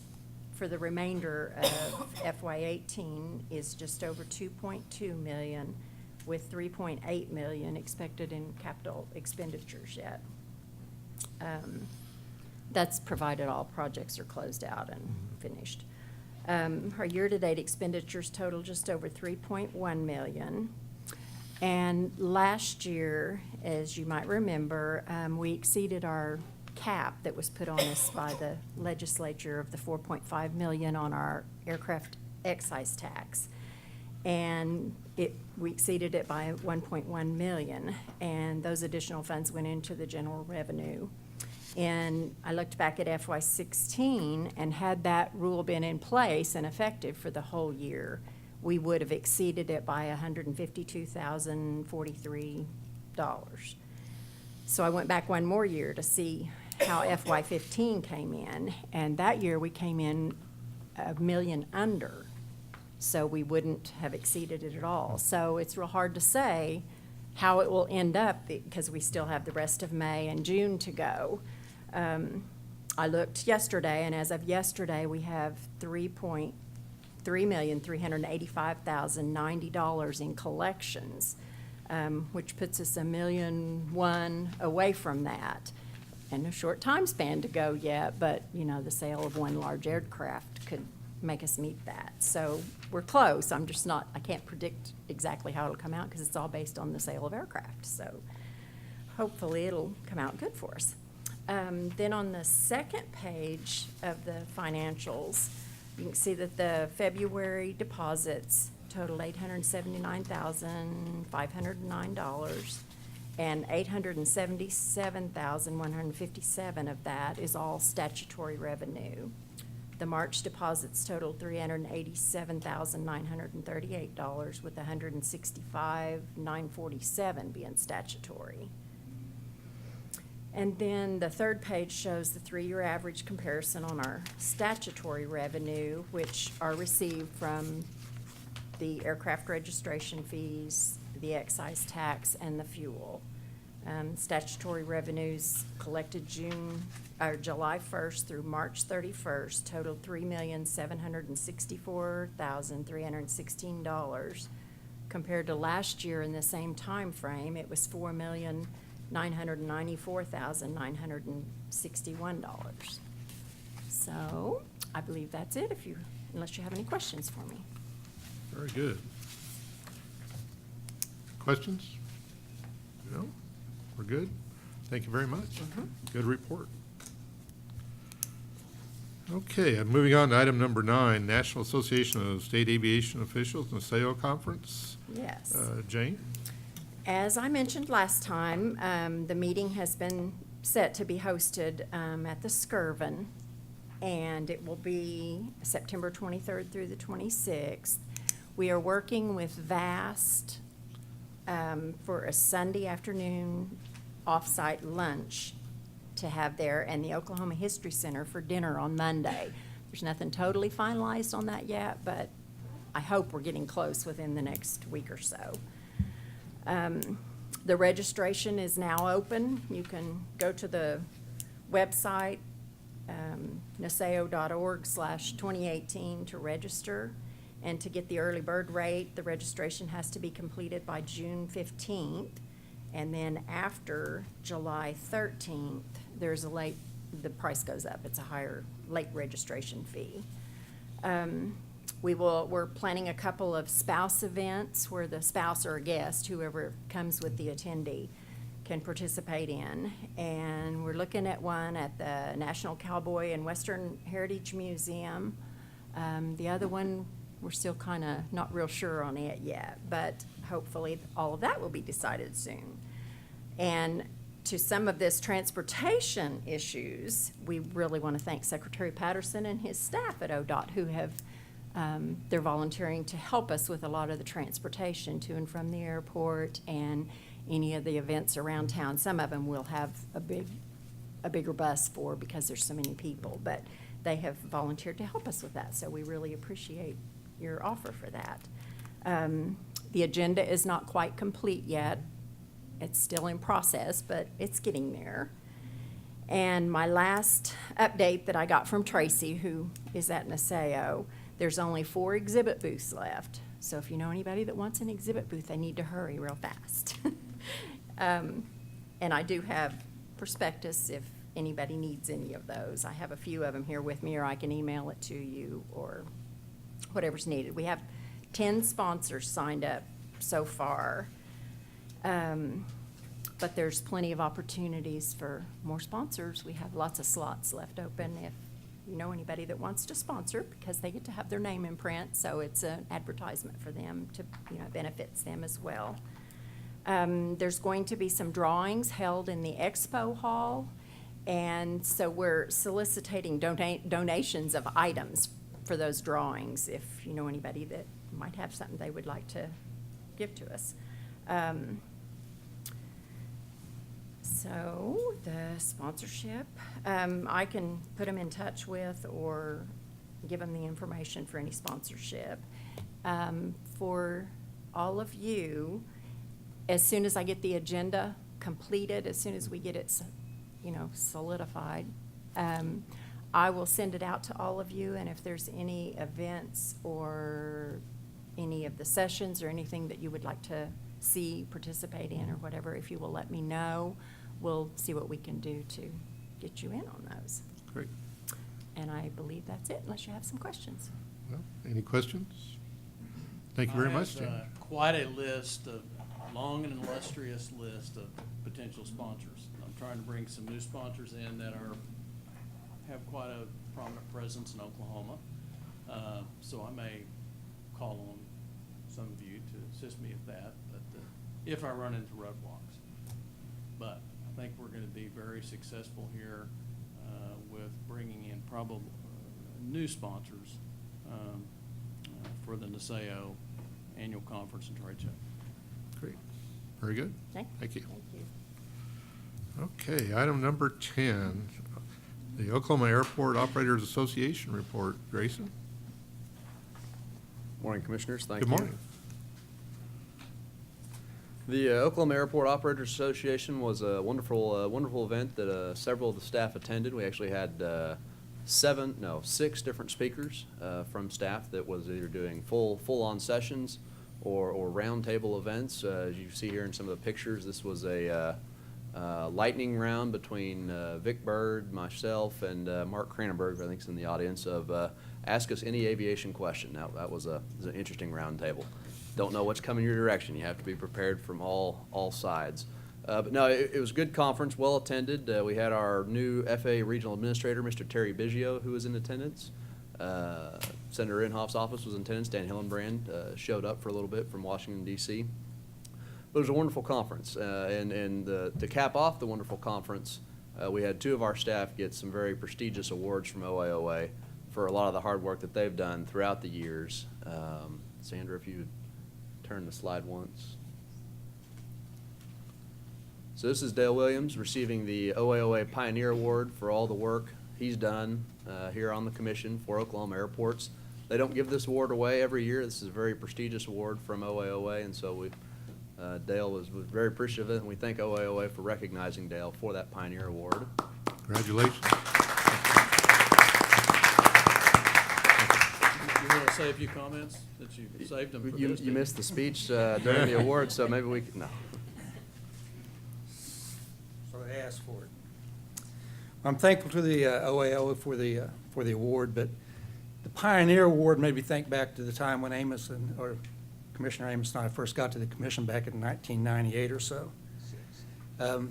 for the remainder of FY18 is just over 2.2 million, with 3.8 million expected in capital expenditures yet. That's provided all projects are closed out and finished. Our year-to-date expenditures total just over 3.1 million. And last year, as you might remember, we exceeded our cap that was put on us by the legislature of the 4.5 million on our aircraft excise tax. And we exceeded it by 1.1 million, and those additional funds went into the general revenue. And I looked back at FY16, and had that rule been in place and effective for the whole year, we would have exceeded it by $152,043. So I went back one more year to see how FY15 came in, and that year we came in $1 million under, so we wouldn't have exceeded it at all. So it's real hard to say how it will end up because we still have the rest of May and June to go. I looked yesterday, and as of yesterday, we have $3,385,090 in collections, which puts us $1.1 million away from that. And a short time span to go yet, but, you know, the sale of one large aircraft could make us meet that. So we're close. I can't predict exactly how it'll come out because it's all based on the sale of aircraft. So hopefully it'll come out good for us. Then on the second page of the financials, you can see that the February deposits totaled $879,509, and $877,157 of that is all statutory revenue. The March deposits totaled $387,938, with $165,947 being statutory. And then the third page shows the 3-year average comparison on our statutory revenue, which are received from the aircraft registration fees, the excise tax, and the fuel. Statutory revenues collected July 1st through March 31st totaled $3,764,316, compared to last year in the same time frame, it was $4,994,961. So I believe that's it, unless you have any questions for me. Very good. Questions? No? We're good? Thank you very much. Good report. Okay, moving on to item number 9, National Association of State Aviation Officials, NASEDO Conference. Yes. Jane? As I mentioned last time, the meeting has been set to be hosted at the Skirvin, and it will be September 23rd through the 26th. We are working with VAST for a Sunday afternoon off-site lunch to have there, and the Oklahoma History Center for dinner on Monday. There's nothing totally finalized on that yet, but I hope we're getting close within the next week or so. The registration is now open. You can go to the website, naseo.org/2018 to register. And to get the early bird rate, the registration has to be completed by June 15th. And then after July 13th, the price goes up. It's a higher late registration fee. We're planning a couple of spouse events where the spouse or a guest, whoever comes with the attendee, can participate in. And we're looking at one at the National Cowboy and Western Heritage Museum. The other one, we're still kind of not real sure on it yet, but hopefully all of that will be decided soon. And to some of this transportation issues, we really want to thank Secretary Patterson and his staff at ODOT who have, they're volunteering to help us with a lot of the transportation to and from the airport and any of the events around town. Some of them we'll have a bigger bus for because there's so many people, but they have volunteered to help us with that, so we really appreciate your offer for that. The agenda is not quite complete yet. It's still in process, but it's getting there. And my last update that I got from Tracy, who is at NASEDO, there's only 4 exhibit booths left. So if you know anybody that wants an exhibit booth, they need to hurry real fast. And I do have prospectus if anybody needs any of those. I have a few of them here with me, or I can email it to you, or whatever's needed. We have 10 sponsors signed up so far. But there's plenty of opportunities for more sponsors. We have lots of slots left open if you know anybody that wants to sponsor, because they get to have their name in print, so it's an advertisement for them to, it benefits them as well. There's going to be some drawings held in the expo hall, and so we're soliciting donations of items for those drawings, if you know anybody that might have something they would like to give to us. So the sponsorship, I can put them in touch with or give them the information for any sponsorship. For all of you, as soon as I get the agenda completed, as soon as we get it, solidified, I will send it out to all of you, and if there's any events or any of the sessions or anything that you would like to see, participate in, or whatever, if you will let me know, we'll see what we can do to get you in on those. Great. And I believe that's it, unless you have some questions. Well, any questions? Thank you very much, Jim. I have quite a list, a long and illustrious list of potential sponsors. I'm trying to bring some new sponsors in that have quite a prominent presence in Oklahoma. So I may call on some of you to assist me with that, but if I run into roadblocks. But I think we're going to be very successful here with bringing in probably new sponsors for the NASEDO annual conference and trade show. Great. Very good. Thank Thank you. you. Okay, item number 10, the Oklahoma Airport Operators Association report. Grayson? Morning, Commissioners. Thank you. Good morning. The Oklahoma Airport Operators Association was a wonderful event that several of the staff attended. We actually had 6 different speakers from staff that was either doing full-on sessions or roundtable events. As you see here in some of the pictures, this was a lightning round between Vic Bird, myself, and Mark Cranenberg, I think is in the audience, of Ask Us Any Aviation Question. Now, that was an interesting roundtable. Don't know what's coming your direction. You have to be prepared from all sides. But no, it was a good conference, well attended. We had our new FAA Regional Administrator, Mr. Terry Biggio, who was in attendance. Senator Inhofe's office was in attendance. Dan Hillenbrand showed up for a little bit from Washington, D.C. But it was a wonderful conference. And to cap off the wonderful conference, we had 2 of our staff get some very prestigious awards from OAOA for a lot of the hard work that they've done throughout the years. Sandra, if you would turn the slide once. So this is Dale Williams receiving the OAOA Pioneer Award for all the work he's done here on the commission for Oklahoma airports. They don't give this award away every year. This is a very prestigious award from OAOA, and so Dale was very appreciative of it, and we thank OAOA for recognizing Dale for that Pioneer Award. Congratulations. You want to say a few comments that you saved them for this? You missed the speech during the award, so maybe we could, no. So they asked for it. I'm thankful to the OAOA for the award, but the Pioneer Award made me think back to the time when Commissioner Amos and I first got to the commission back in 1998 or so.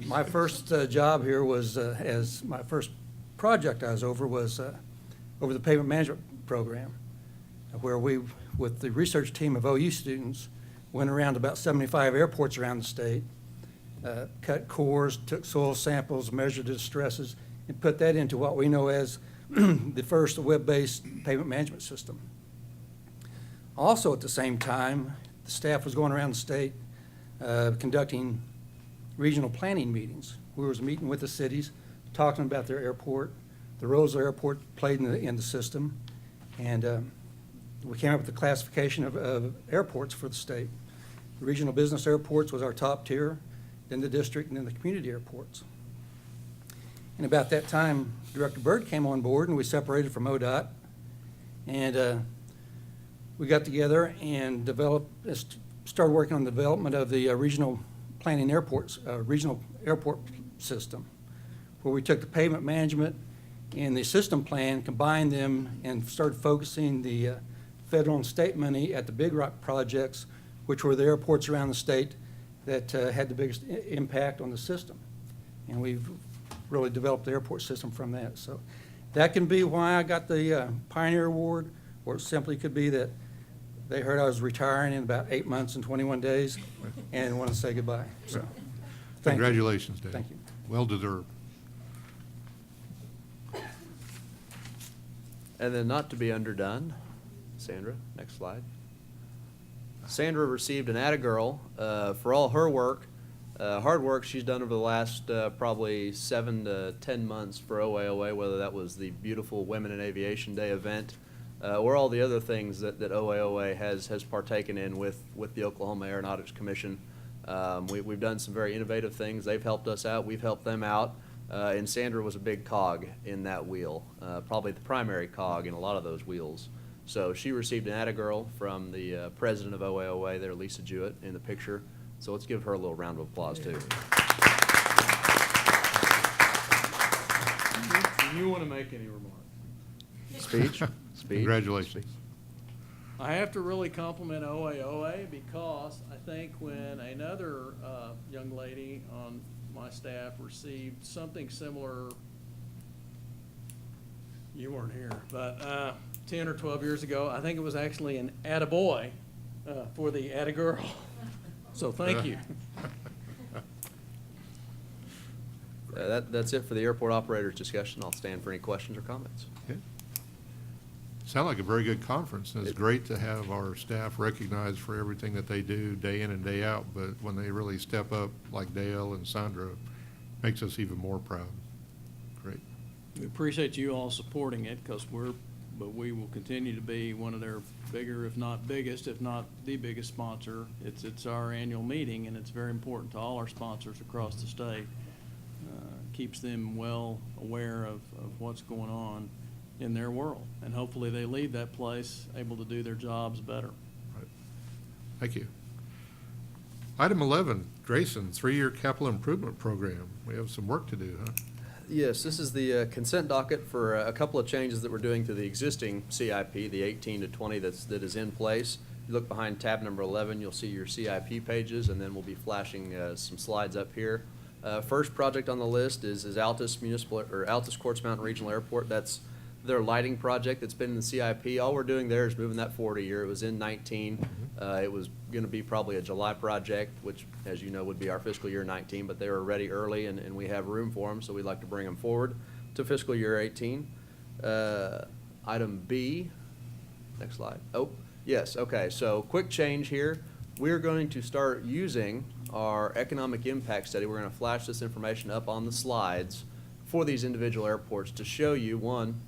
My first job here was, as my first project I was over was over the pavement management program, where we, with the research team of OU students, went around to about 75 airports around the state, cut cores, took soil samples, measured the stresses, and put that into what we know as the first web-based pavement management system. Also at the same time, the staff was going around the state conducting regional planning meetings. We was meeting with the cities, talking about their airport. The roles the airport played in the system, and we came up with the classification of airports for the state. The regional business airports was our top tier, then the district, and then the community airports. And about that time, Director Byrd came on board, and we separated from ODOT. And we got together and started working on the development of the regional planning airports, regional airport system, where we took the pavement management and the system plan, combined them, and started focusing the federal and state money at the big rock projects, which were the airports around the state that had the biggest impact on the system. And we've really developed the airport system from that. So that can be why I got the Pioneer Award, or it simply could be that they heard I was retiring in about 8 months and 21 days and wanted to say goodbye. So, thank you. Congratulations, Dave. Thank you. Well deserved. And then not to be underdone, Sandra, next slide. Sandra received an Atta Girl for all her work, hard work she's done over the last probably 7 to 10 months for OAOA, whether that was the beautiful Women in Aviation Day event or all the other things that OAOA has partaken in with the Oklahoma Aeronautics Commission. We've done some very innovative things. They've helped us out. We've helped them out. And Sandra was a big cog in that wheel, probably the primary cog in a lot of those wheels. So she received an Atta Girl from the president of OAOA there, Lisa Jewett, in the picture. So let's give her a little round of applause, too. Do you want to make any remarks? Speech? Speech? Congratulations. I have to really compliment OAOA because I think when another young lady on my staff received something similar, you weren't here, but 10 or 12 years ago, I think it was actually an attaboy for the attagirl. So thank you. That's it for the airport operators discussion. I'll stand for any questions or comments. Okay. Sound like a very good conference, and it's great to have our staff recognized for everything that they do day in and day out, but when they really step up, like Dale and Sandra, makes us even more proud. Great. We appreciate you all supporting it because we will continue to be one of their bigger, if not biggest, if not the biggest sponsor. It's our annual meeting, and it's very important to all our sponsors across the state. Keeps them well aware of what's going on in their world, and hopefully they leave that place able to do their jobs better. Right. Thank you. Item 11, Grayson, 3-year capital improvement program. We have some work to do, huh? Yes, this is the consent docket for a couple of changes that we're doing to the existing CIP, the 18 to 20 that is in place. If you look behind tab number 11, you'll see your CIP pages, and then we'll be flashing some slides up here. First project on the list is Altus Municipal, or Altus Quartz Mountain Regional Airport. That's their lighting project that's been in the CIP. All we're doing there is moving that forward a year. It was in 19. It was going to be probably a July project, which, as you know, would be our fiscal year 19, but they were ready early, and we have room for them, so we'd like to bring them forward to fiscal year 18. Item B, next slide. Oh, yes, okay, so quick change here. We're going to start using our economic impact study. We're going to flash this information up on the slides for these individual airports to show you, one,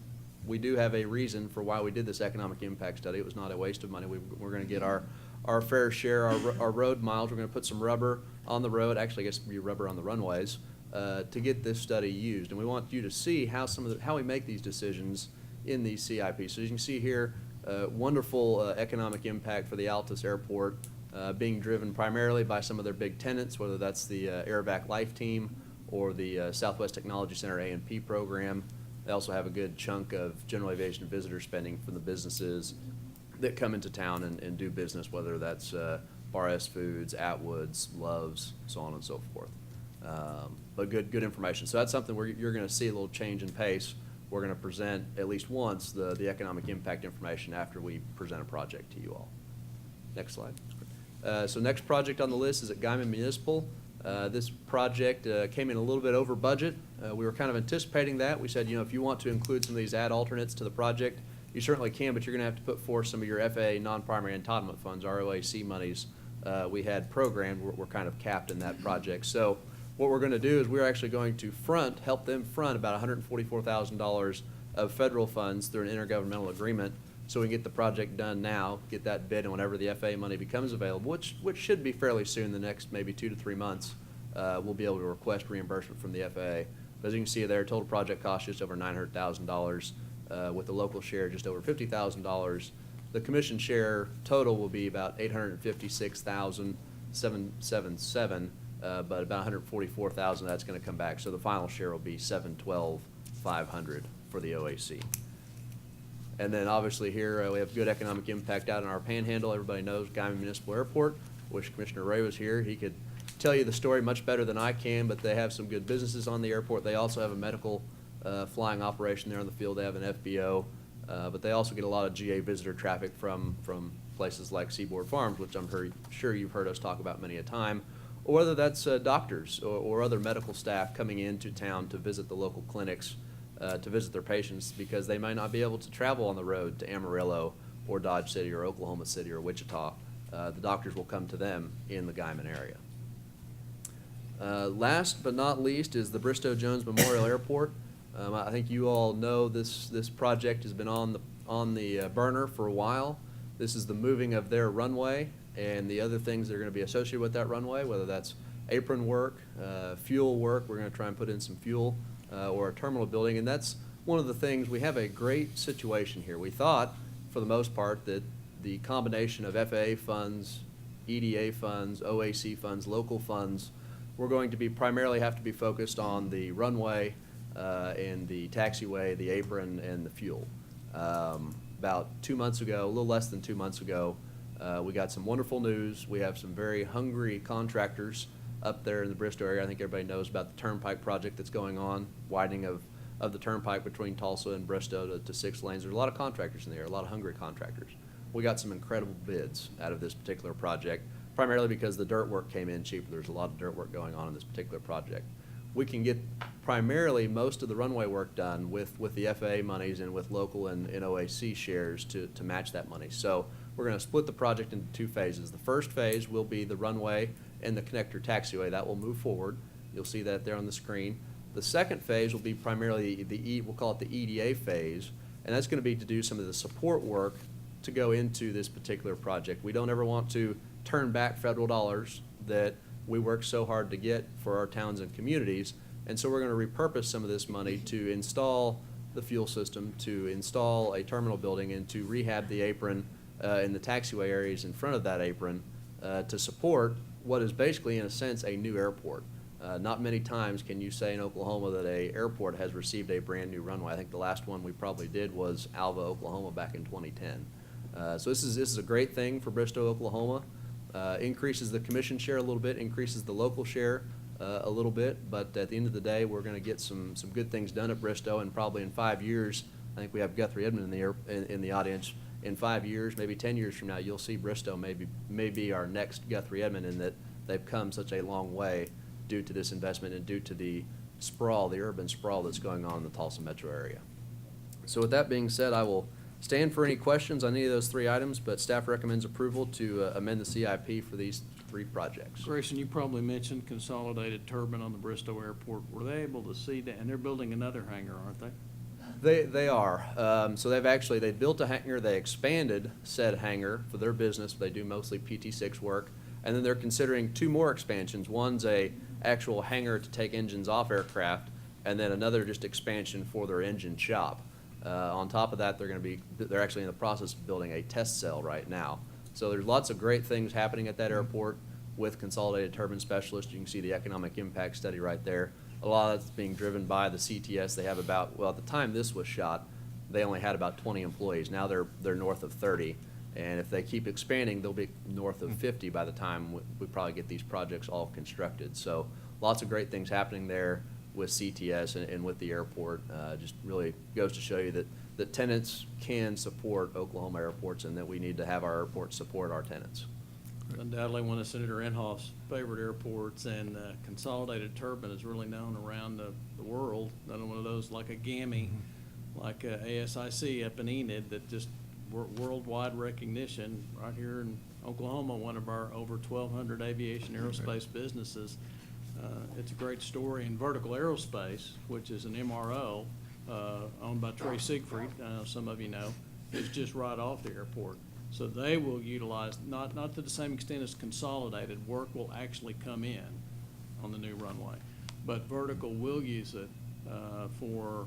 we do have a reason for why we did this economic impact study. It was not a waste of money. We're going to get our fair share, our road miles. We're going to put some rubber on the road. Actually, I guess it'd be rubber on the runways to get this study used. And we want you to see how how we make these decisions in these CIPs. So you can see here, wonderful economic impact for the Altus Airport, being driven primarily by some of their big tenants, whether that's the Airvac Life Team or the Southwest Technology Center A&P program. They also have a good chunk of general aviation visitor spending from the businesses that come into town and do business, whether that's Bar S Foods, Atwoods, Love's, so on and so forth. But good information. So that's something where you're going to see a little change in pace. We're going to present at least once the economic impact information after we present a project to you all. Next slide. So next project on the list is at Guyman Municipal. This project came in a little bit over budget. We were kind of anticipating that. We said, if you want to include some of these ad alternates to the project, you certainly can, but you're going to have to put forth some of your FAA non-primary entitlement funds, ROAC monies. We had programmed. We're kind of capped in that project. So what we're going to do is we're actually going to help them front about $144,000 of federal funds through an intergovernmental agreement, so we can get the project done now, get that bid, and whenever the FAA money becomes available, which should be fairly soon, the next maybe 2 to 3 months, we'll be able to request reimbursement from the FAA. But as you can see there, total project cost just over $900,000, with the local share just over $50,000. The commission share total will be about $856,777, but about $144,000 that's going to come back. So the final share will be $712,500 for the OAC. And then obviously here we have good economic impact out in our panhandle. Everybody knows Guyman Municipal Airport. Wish Commissioner Ray was here. He could tell you the story much better than I can, but they have some good businesses on the airport. They also have a medical flying operation there on the field. They have an FBO, but they also get a lot of GA visitor traffic from places like Seaboard Farms, which I'm sure you've heard us talk about many a time, or whether that's doctors or other medical staff coming into town to visit the local clinics, to visit their patients, because they might not be able to travel on the road to Amarillo or Dodge City or Oklahoma City or Wichita. The doctors will come to them in the Guyman area. Last but not least is the Bristow Jones Memorial Airport. I think you all know this project has been on the burner for a while. This is the moving of their runway and the other things that are going to be associated with that runway, whether that's apron work, fuel work. We're going to try and put in some fuel, or a terminal building, and that's one of the things. We have a great situation here. We thought, for the most part, that the combination of FAA funds, EDA funds, OAC funds, local funds, we're going to be primarily have to be focused on the runway and the taxiway, the apron, and the fuel. About 2 months ago, a little less than 2 months ago, we got some wonderful news. We have some very hungry contractors up there in the Bristow area. I think everybody knows about the Turnpike project that's going on, widening of the Turnpike between Tulsa and Bristow to 6 lanes. There's a lot of contractors in there, a lot of hungry contractors. We got some incredible bids out of this particular project, primarily because the dirt work came in cheaper. There's a lot of dirt work going on in this particular project. We can get primarily most of the runway work done with the FAA monies and with local and OAC shares to match that money. So we're going to split the project into 2 phases. The first phase will be the runway and the connector taxiway. That will move forward. You'll see that there on the screen. The second phase will be primarily we'll call it the EDA phase, and that's going to be to do some of the support work to go into this particular project. We don't ever want to turn back federal dollars that we work so hard to get for our towns and communities, and so we're going to repurpose some of this money to install the fuel system, to install a terminal building, and to rehab the apron in the taxiway areas in front of that apron to support what is basically, in a sense, a new airport. Not many times can you say in Oklahoma that a airport has received a brand new runway. I think the last one we probably did was Alva, Oklahoma back in 2010. So this is a great thing for Bristow, Oklahoma. Increases the commission share a little bit, increases the local share a little bit, but at the end of the day, we're going to get some good things done at Bristow, and probably in 5 years, I think we have Guthrie Edmond in the audience. In 5 years, maybe 10 years from now, you'll see Bristow may be our next Guthrie Edmond, in that they've come such a long way due to this investment and due to the sprawl, the urban sprawl that's going on in the Tulsa metro area. So with that being said, I will stand for any questions on any of those 3 items, but staff recommends approval to amend the CIP for these 3 projects. Grayson, you probably mentioned Consolidated Turbine on the Bristow Airport. Were they able to see that? And they're building another hangar, aren't they? They are. So they built a hangar. They expanded said hangar for their business. They do mostly PT6 work. And then they're considering 2 more expansions. One's a actual hangar to take engines off aircraft, and then another just expansion for their engine shop. On top of that, they're actually in the process of building a test cell right now. So there's lots of great things happening at that airport with Consolidated Turbine Specialists. You can see the economic impact study right there. A lot of that's being driven by the CTS. They have at the time this was shot, they only had about 20 employees. Now they're north of 30. And if they keep expanding, they'll be north of 50 by the time we probably get these projects all constructed. So lots of great things happening there with CTS and with the airport. Just really goes to show you that tenants can support Oklahoma airports, and that we need to have our airports support our tenants. Undoubtedly one of Senator Inhofe's favorite airports, and Consolidated Turbine is really known around the world. Another one of those like a GAMI, like ASIC up in Enid, that just worldwide recognition. Right here in Oklahoma, one of our over 1,200 aviation aerospace businesses. It's a great story. And Vertical Aerospace, which is an MRO owned by Trey Siegfried, some of you know, is just right off the airport. So they will utilize, not to the same extent as Consolidated, work will actually come in on the new runway. But vertical will use it for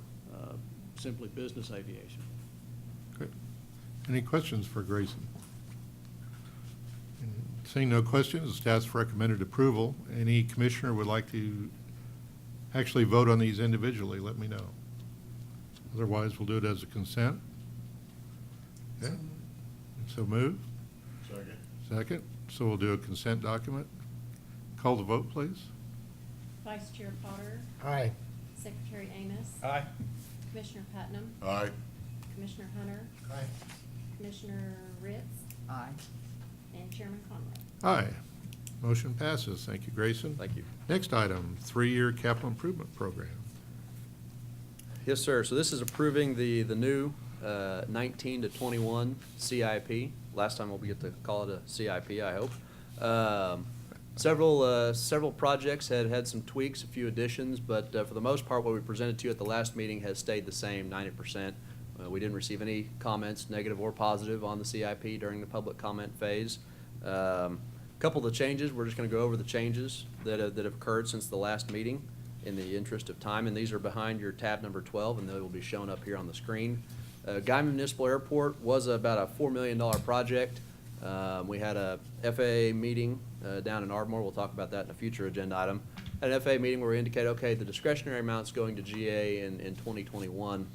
simply business aviation. Great. Any questions for Grayson? Seeing no questions, staff's recommended approval. Any commissioner would like to actually vote on these individually, let me know. Otherwise, we'll do it as a consent. Okay. So move. Second. Second. So we'll do a consent document. Call the vote, please. Vice Chair Potter, Aye. Secretary Amos, Aye. Commissioner Putnam, Aye. Commissioner Hunter, Aye. Commissioner Ritz, Aye. and Chairman Conway. Aye. Motion passes. Thank you, Grayson. Thank you. Next item, 3-year capital improvement program. Yes, sir. So this is approving the new 19 to 21 CIP. Last time we'll get to call it a CIP, I hope. Several projects had some tweaks, a few additions, but for the most part, what we presented to you at the last meeting has stayed the same, 90%. We didn't receive any comments, negative or positive, on the CIP during the public comment phase. Couple of the changes, we're just going to go over the changes that have occurred since the last meeting in the interest of time, and these are behind your tab number 12, and they will be shown up here on the screen. Guyman Municipal Airport was about a $4 million project. We had a FAA meeting down in Ardmore. We'll talk about that in a future agenda item. At an FAA meeting where we indicate, okay, the discretionary amounts going to GA in 2021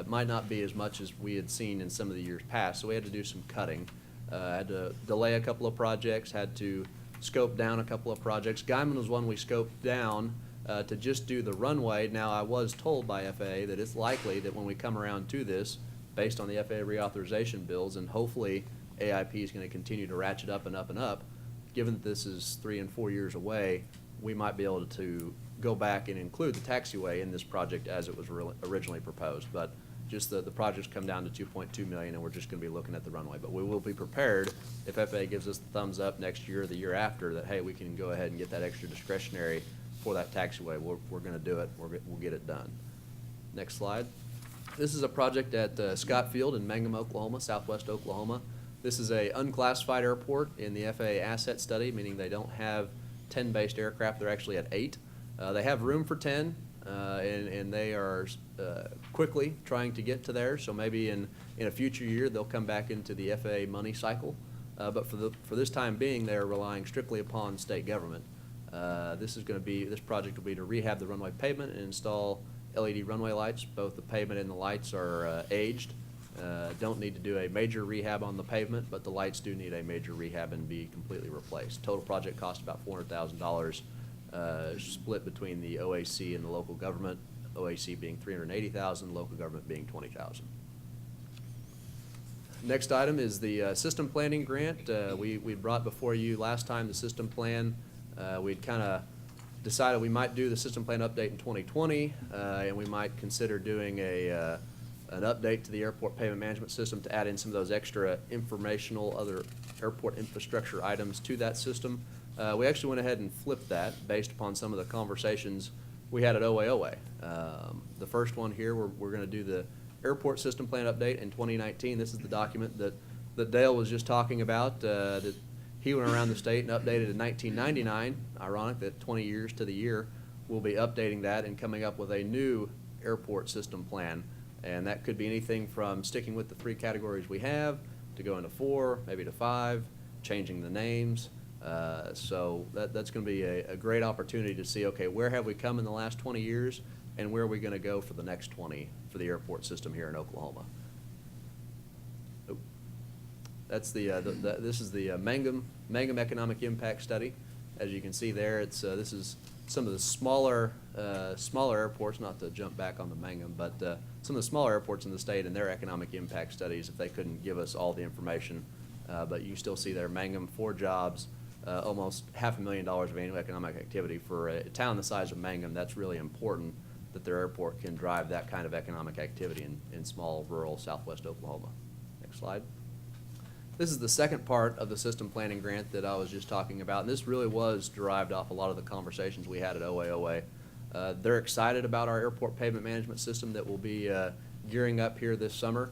might not be as much as we had seen in some of the years past, so we had to do some cutting. Had to delay a couple of projects, had to scope down a couple of projects. Guyman was one we scoped down to just do the runway. Now, I was told by FAA that it's likely that when we come around to this, based on the FAA reauthorization bills, and hopefully AIP is going to continue to ratchet up and up and up, given that this is 3 and 4 years away, we might be able to go back and include the taxiway in this project as it was originally proposed. But just the projects come down to $2.2 million, and we're just going to be looking at the runway. But we will be prepared if FAA gives us the thumbs up next year or the year after that, hey, we can go ahead and get that extra discretionary for that taxiway. We're going to do it. We'll get it done. Next slide. This is a project at Scott Field in Mangum, Oklahoma, southwest Oklahoma. This is a unclassified airport in the FAA asset study, meaning they don't have 10 based aircraft. They're actually at 8. They have room for 10. And they are quickly trying to get to there. So maybe in a future year they'll come back into the FAA money cycle. But for this time being, they are relying strictly upon state government. This project will be to rehab the runway pavement and install LED runway lights. Both the pavement and the lights are aged. Don't need to do a major rehab on the pavement, but the lights do need a major rehab and be completely replaced. Total project cost about $400,000. Split between the OAC and the local government, OAC being $380,000, local government being $20,000. Next item is the system planning grant. We brought before you last time the system plan. We'd kind of decided we might do the system plan update in 2020, and we might consider doing an update to the airport payment management system to add in some of those extra informational other airport infrastructure items to that system. We actually went ahead and flipped that based upon some of the conversations we had at OAOA. The first one here, we're going to do the airport system plan update in 2019. This is the document that Dale was just talking about, that he went around the state and updated in 1999. Ironic that 20 years to the year, we'll be updating that and coming up with a new airport system plan. And that could be anything from sticking with the 3 categories we have to going to 4, maybe to 5, changing the names. So that's going to be a great opportunity to see, okay, where have we come in the last 20 years and where are we going to go for the next 20 for the airport system here in Oklahoma. Oh. That's this is the Mangum Economic Impact Study. As you can see there, this is some of the smaller airports, not to jump back on the Mangum, but some of the smaller airports in the state and their economic impact studies, if they couldn't give us all the information. But you still see there, Mangum, 4 jobs, almost $500,000 of annual economic activity. For a town the size of Mangum, that's really important that their airport can drive that kind of economic activity in small, rural southwest Oklahoma. Next slide. This is the second part of the system planning grant that I was just talking about, and this really was derived off a lot of the conversations we had at OAOA. They're excited about our airport pavement management system that will be gearing up here this summer.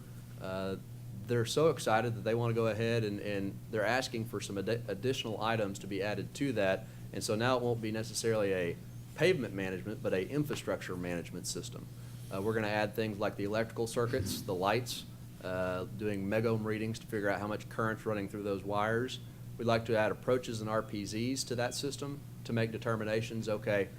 They're so excited that they want to go ahead and they're asking for some additional items to be added to that And so now it won't be necessarily a pavement management, but a infrastructure management system. We're gonna add things like the electrical circuits, the lights, doing megohm readings to figure out how much current's running through those wires. We'd like to add approaches and RPZs to that system to make determinations, okay,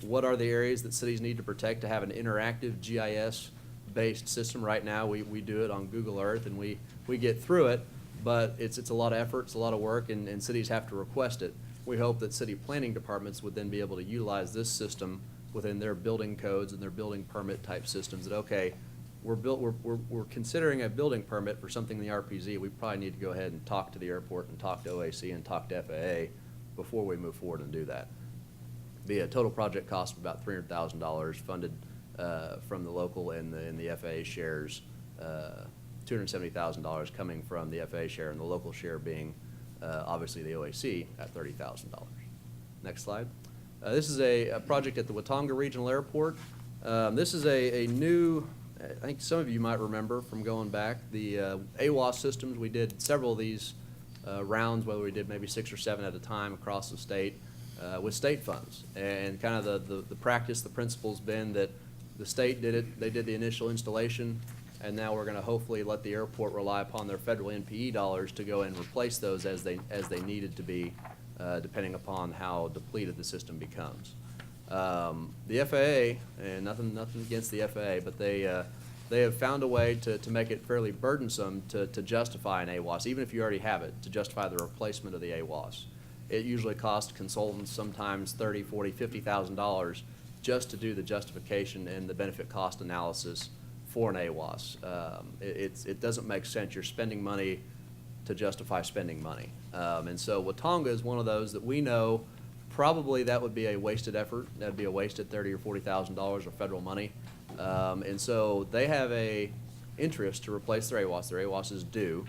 what are the areas that cities need to protect to have an interactive GIS-based system? Right now, we do it on Google Earth, and we get through it, but it's a lot of effort, it's a lot of work, and cities have to request it. We hope that city planning departments would then be able to utilize this system within their building codes and their building permit type systems, that, okay, we're considering a building permit for something in the RPZ. We probably need to go ahead and talk to the airport and talk to OAC and talk to FAA before we move forward and do that. Be a total project cost of about $300,000 funded from the local and the FAA shares, $270,000 coming from the FAA share and the local share being obviously the OAC at $30,000. Next slide. This is a project at the Watonga Regional Airport. This is a new, I think some of you might remember from going back, the AWAS systems. We did several of these rounds, whether we did maybe 6 or 7 at a time across the state with state funds. And kind of the practice, the principle's been that the state did it, they did the initial installation, and now we're gonna hopefully let the airport rely upon their federal NPE dollars to go and replace those as they needed to be, depending upon how depleted the system becomes. The FAA, and nothing against the FAA, but they have found a way to make it fairly burdensome to justify an AWAS, even if you already have it, to justify the replacement of the AWAS. It usually costs consultants sometimes $30,000, $40,000, $50,000 just to do the justification and the benefit cost analysis for an AWAS. It doesn't make sense. You're spending money to justify spending money. And so Watonga is one of those that we know probably that would be a wasted effort. That'd be a wasted $30,000 or $40,000 of federal money. And so they have a interest to replace their AWAS. Their AWAS is due,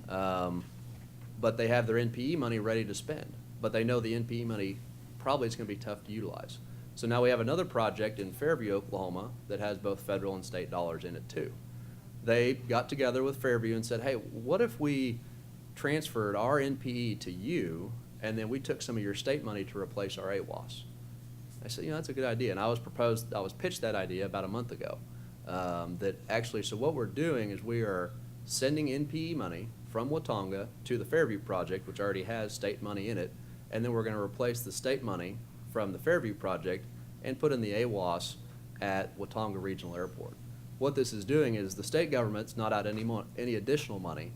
but they have their NPE money ready to spend. But they know the NPE money probably is going to be tough to utilize. So now we have another project in Fairview, Oklahoma, that has both federal and state dollars in it too. They got together with Fairview and said, hey, what if we transferred our NPE to you, and then we took some of your state money to replace our AWAS? I said, that's a good idea. And I was pitched that idea about a month ago. That actually, so what we're doing is we are sending NPE money from Watonga to the Fairview project, which already has state money in it, and then we're going to replace the state money from the Fairview project and put in the AWAS at Watonga Regional Airport. What this is doing is the state government's not out any additional money,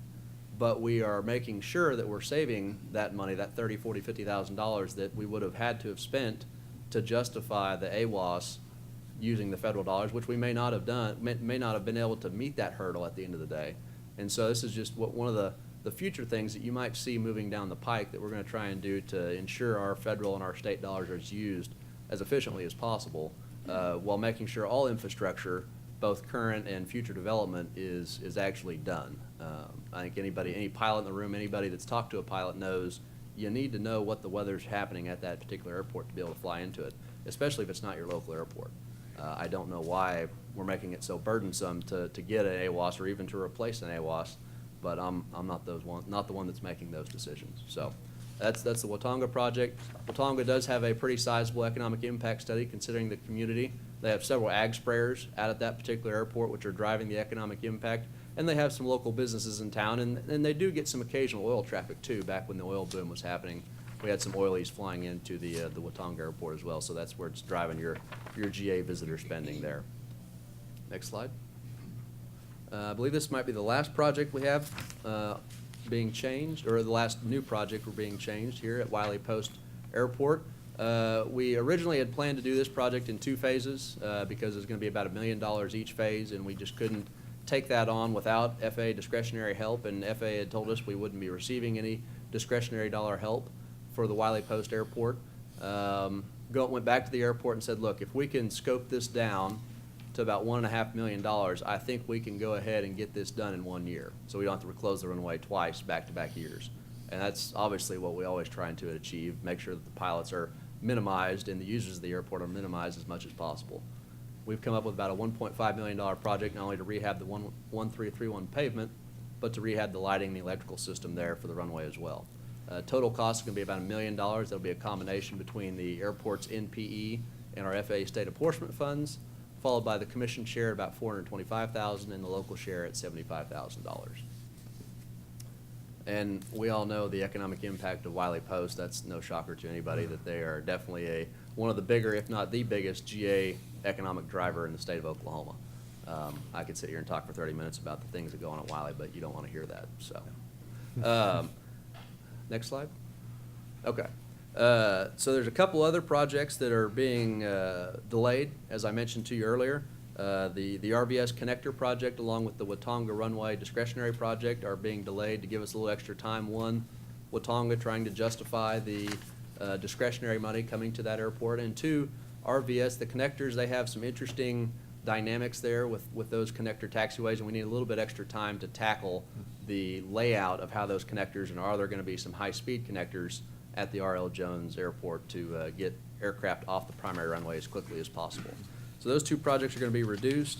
but we are making sure that we're saving that money, that $30,000, $40,000, $50,000 that we would have had to have spent to justify the AWAS using the federal dollars, which we may not have done, may not have been able to meet that hurdle at the end of the day. And so this is just one of the future things that you might see moving down the pike that we're going to try and do to ensure our federal and our state dollars are used as efficiently as possible, while making sure all infrastructure, both current and future development, is actually done. I think any pilot in the room, anybody that's talked to a pilot knows you need to know what the weather's happening at that particular airport to be able to fly into it, especially if it's not your local airport. I don't know why we're making it so burdensome to get an AWAS or even to replace an AWAS, but I'm not the one that's making those decisions. So that's the Watonga project. Watonga does have a pretty sizable economic impact study considering the community. They have several ag sprayers out at that particular airport which are driving the economic impact, and they have some local businesses in town, and they do get some occasional oil traffic too. Back when the oil boom was happening, we had some oilies flying into the Watonga airport as well, so that's where it's driving your GA visitor spending there. Next slide. I believe this might be the last project we have being changed, or the last new project we're being changed here at Wiley Post Airport. We originally had planned to do this project in 2 phases because it's going to be about $1 million each phase, and we just couldn't take that on without FAA discretionary help, and FAA had told us we wouldn't be receiving any discretionary dollar help for the Wiley Post Airport. Went back to the airport and said, look, if we can scope this down to about $1.5 million, I think we can go ahead and get this done in 1 year, so we don't have to close the runway twice back-to-back years. And that's obviously what we always try to achieve, make sure that the pilots are minimized and the users of the airport are minimized as much as possible. We've come up with about a $1.5 million project, not only to rehab the 1331 pavement, but to rehab the lighting and the electrical system there for the runway as well. Total cost is going to be about $1 million. That'll be a combination between the airport's NPE and our FAA state apportionment funds, followed by the commission share at about $425,000 and the local share at $75,000. And we all know the economic impact of Wiley Post. That's no shocker to anybody that they are definitely one of the bigger, if not the biggest, GA economic driver in the state of Oklahoma. I could sit here and talk for 30 minutes about the things that go on at Wiley, but you don't want to hear that. So, next slide. Okay. So there's a couple other projects that are being delayed, as I mentioned to you earlier. The RVS connector project, along with the Watonga runway discretionary project, are being delayed to give us a little extra time. One, Watonga trying to justify the discretionary money coming to that airport, and two, RVS, the connectors, they have some interesting dynamics there with those connector taxiways, and we need a little bit extra time to tackle the layout of how those connectors, and are there going to be some high-speed connectors at the R.L. Jones Airport to get aircraft off the primary runway as quickly as possible. So those two projects are going to be reduced.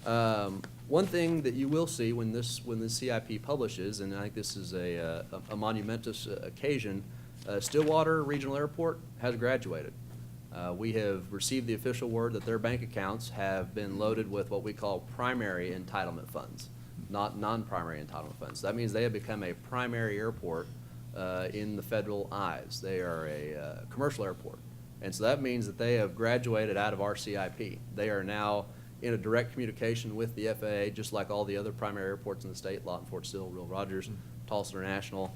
One thing that you will see when this CIP publishes, and I think this is a monumentous occasion, Stillwater Regional Airport has graduated. We have received the official word that their bank accounts have been loaded with what we call primary entitlement funds, not non-primary entitlement funds. That means they have become a primary airport in the federal eyes. They are a commercial airport. And so that means that they have graduated out of our CIP. They are now in a direct communication with the FAA, just like all the other primary airports in the state, Lawton, Fort Sill, Will Rogers, Tulsa International.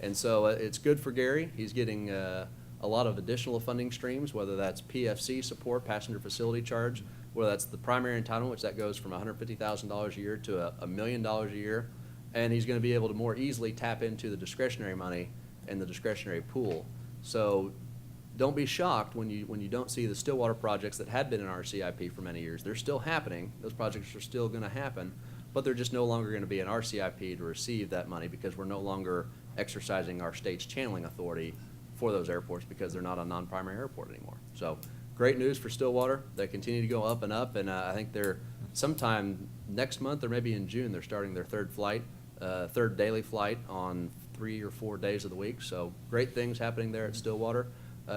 And so it's good for Gary. He's getting a lot of additional funding streams, whether that's PFC support, passenger facility charge, whether that's the primary entitlement, which that goes from $150,000 a year to $1 million a year. And he's going to be able to more easily tap into the discretionary money and the discretionary pool. So don't be shocked when you don't see the Stillwater projects that had been in our CIP for many years. They're still happening. Those projects are still going to happen, but they're just no longer going to be in our CIP to receive that money because we're no longer exercising our state's channeling authority for those airports because they're not a non-primary airport anymore. So great news for Stillwater. They continue to go up, and I think they're sometime next month or maybe in June, they're starting their third daily flight on 3 or 4 days of the week. So great things happening there at Stillwater.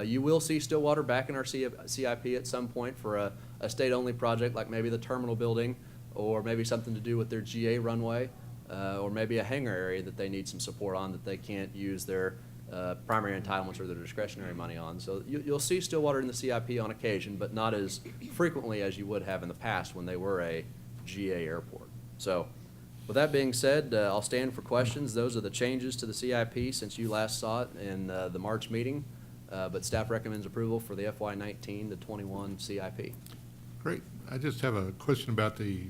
You will see Stillwater back in our CIP at some point for a state-only project, like maybe the terminal building, or maybe something to do with their GA runway, or maybe a hangar area that they need some support on that they can't use their primary entitlements or their discretionary money on. So you'll see Stillwater in the CIP on occasion, but not as frequently as you would have in the past when they were a GA airport. So with that being said, I'll stand for questions. Those are the changes to the CIP since you last saw it in the March meeting. But staff recommends approval for the FY19 to 21 CIP. Great. I just have a question about the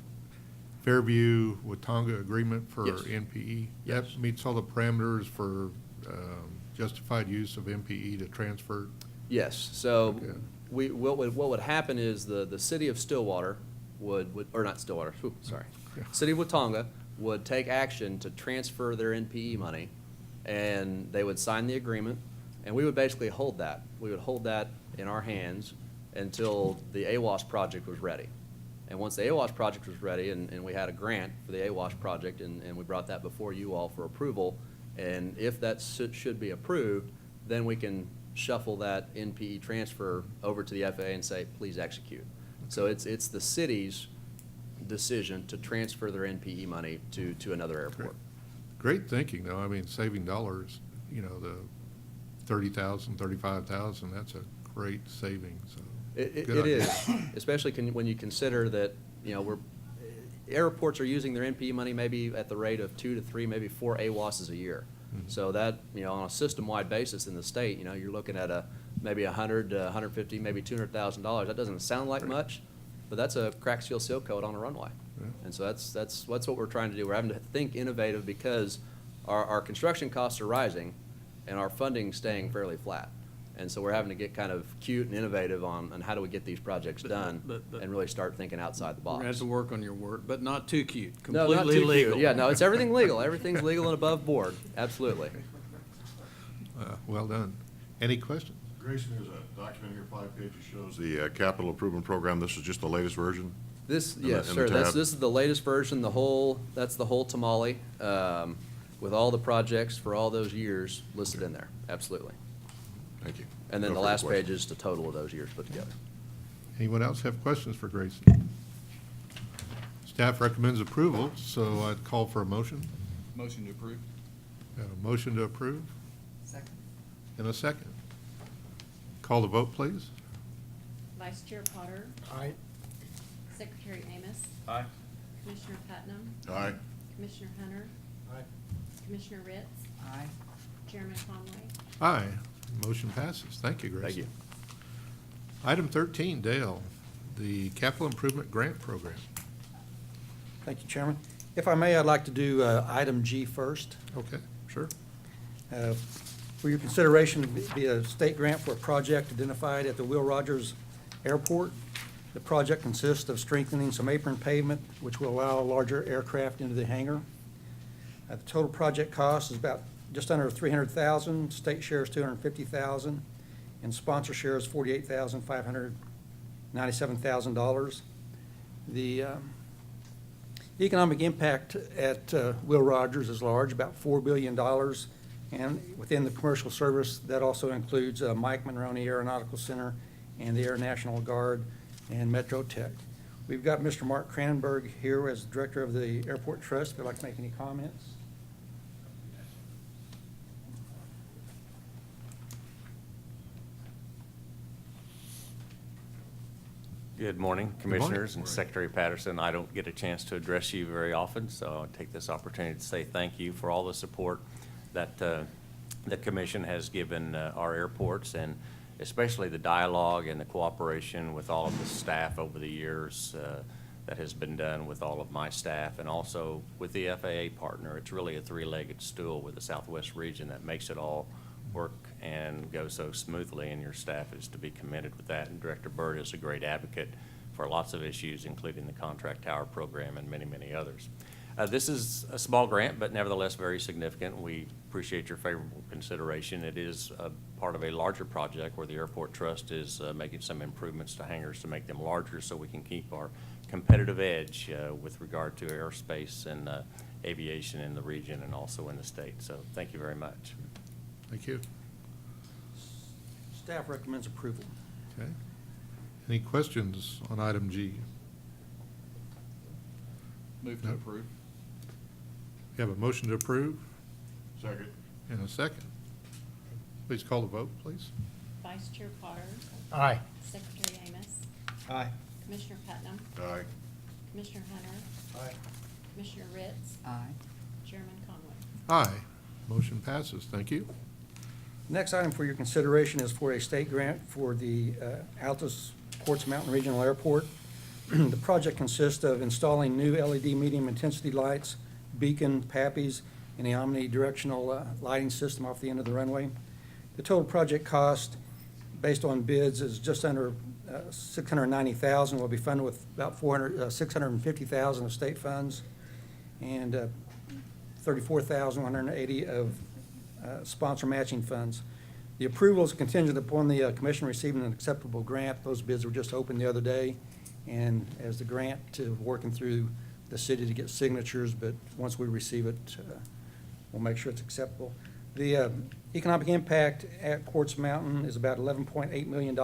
Fairview-Watonga agreement for Yes. NPE. Yes. That meets all the parameters for justified use of NPE to transfer? Yes. So Okay. what would happen is the city of Stillwater or not Stillwater, sorry. City of Watonga would take action to transfer their NPE money, and they would sign the agreement. And we would basically hold that. We would hold that in our hands until the AWAS project was ready. And once the AWAS project was ready, and we had a grant for the AWAS project, and we brought that before you all for approval, and if that should be approved, then we can shuffle that NPE transfer over to the FAA and say, please execute. So it's the city's decision to transfer their NPE money to another airport. Great thinking, though. I mean, saving dollars, you know, the 30,000, 35,000, that's a great saving, so. It good idea. is, especially when you consider that, you know, airports are using their NPE money maybe at the rate of 2 to 3, maybe 4 AWASs a year. Mhm. So that, you know, on a system-wide basis in the state, you know, you're looking at maybe $100 to $150, maybe $200,000. That doesn't sound like Right. much, but that's a crack seal seal coat on a runway. Yeah. And so that's what we're trying to do. We're having to think innovative because our construction costs are rising and our funding's staying fairly flat. And so we're having to get kind of cute and innovative on how do we get these projects done but- and really start thinking outside the We're box. gonna have to work on your word, but not too cute, No, not completely too legal. cute. Yeah, no, it's everything legal. Everything's legal and above board. Absolutely. Well done. Any questions? Grayson, there's a document here, 5 pages, shows the capital improvement program. This is just the latest version? This, And the- yes, and sir, the this tab. is the latest version, that's the whole tamale. with all the projects for all those years listed in there, absolutely. Thank you. And then No the further last page questions. is the total of those years put together. Anyone else have questions for Grayson? Staff recommends approval, so I'd call for a motion. Motion to approve. Got a motion to approve Second. and a second. Call the vote, please. Vice Chair Potter, Aye. Secretary Amos, Aye. Commissioner Putnam, Aye. Commissioner Hunter, Aye. Commissioner Ritz, Aye. Chairman Conway. Aye. Motion passes. Thank you, Grayson. Thank you. Item 13, Dale, the Capital Improvement Grant Program. Thank you, Chairman. If I may, I'd like to do item G first. Okay, sure. For your consideration, to be a state grant for a project identified at the Will Rogers Airport. The project consists of strengthening some apron pavement, which will allow larger aircraft into the hangar. The total project cost is about just under $300,000. State share is $250,000, and sponsor share is $48,597,000. The economic impact at Will Rogers is large, about $4 billion. And within the commercial service, that also includes Mike Monroney Aeronautical Center and the Air National Guard and Metro Tech. We've got Mr. Mark Cranenberg here as Director of the Airport Trust. If you'd like to make any comments. Good morning, morning. Commissioners and Secretary Patterson. I don't get a chance to address you very often, so I'll take this opportunity to say thank you for all the support that the Commission has given our airports, and especially the dialogue and the cooperation with all of the staff over the years that has been done with all of my staff, and also with the FAA partner. It's really a three-legged stool with the Southwest region that makes it all work and go so smoothly, and your staff is to be commended with that. And Director Byrd is a great advocate for lots of issues, including the contract tower program and many, many others. This is a small grant, but nevertheless very significant. We appreciate your favorable consideration. It is a part of a larger project where the Airport Trust is making some improvements to hangars to make them larger so we can keep our competitive edge with regard to aerospace and aviation in the region and also in the state. So thank you very much. Thank you. Staff recommends approval. Okay. Any questions on item G? Move to No. approve. We have a motion to approve Second. and a second. Please call the vote, please. Vice Chair Potter, Aye. Secretary Amos, Aye. Commissioner Putnam, Aye. Commissioner Hunter, Aye. Commissioner Ritz, Aye. Chairman Conway. Aye. Motion passes. Thank you. Next item for your consideration is for a state grant for the Altus Quartz Mountain Regional Airport. The project consists of installing new LED medium-intensity lights, beacon, PAPIs, and the omnidirectional lighting system off the end of the runway. The total project cost, based on bids, is just under $690,000. Will be funded with about $650,000 of state funds and $34,180 of sponsor matching funds. The approval is contingent upon the commission receiving an acceptable grant. Those bids were just opened the other day, and as the grant working through the city to get signatures, but once we receive it, we'll make sure it's acceptable. The economic impact at Quartz Mountain is about $11.8 million.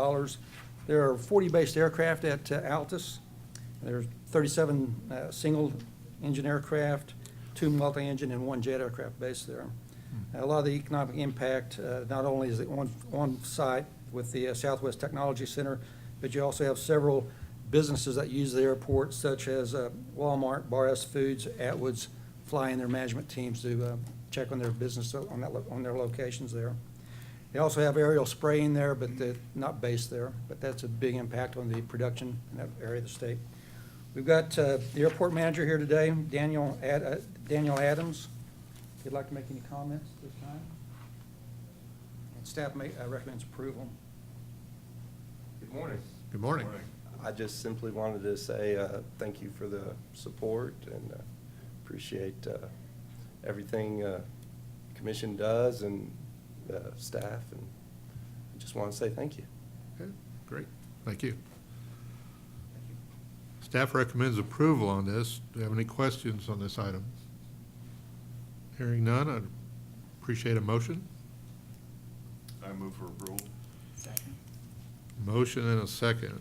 There are 40 based aircraft at Altus. There's 37 single-engine aircraft, 2 multi-engine, and 1 jet aircraft based there. A lot of the economic impact, not only is it on site with the Southwest Technology Center, but you also have several businesses that use the airport, such as Walmart, Bar S Foods, Atwoods, flying their management teams to check on their business on their locations there. They also have aerial spraying there, but they're not based there, but that's a big impact on the production in that area of the state. We've got the airport manager here today, Daniel Adams. If you'd like to make any comments at this time. And staff recommends approval. Good morning. Good morning. I just simply wanted to say thank you for the support and appreciate everything commission does and the staff, and I just want to say thank you. Okay, great. Thank you. Staff recommends approval on this. Do you have any questions on this item? Hearing none, I'd appreciate a motion. I move for approval. Second. Motion and a second.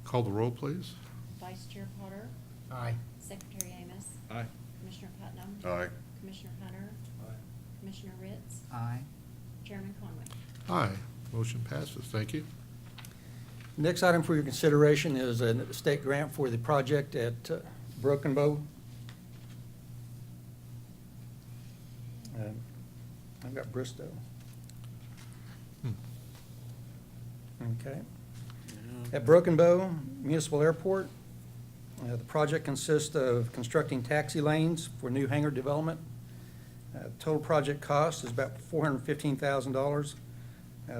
Call the roll, please. Vice Chair Potter, Aye. Secretary Amos, Aye. Commissioner Putnam, Aye. Commissioner Hunter, Commissioner Ritz, Aye. Chairman Conway. Aye. Motion passes. Thank you. Next item for your consideration is a state grant for the project at Broken Bow. I've got Bristow. Hmm. Okay. At Broken Bow Municipal Airport, the project consists of constructing taxi lanes for new hangar development. Total project cost is about $415,000.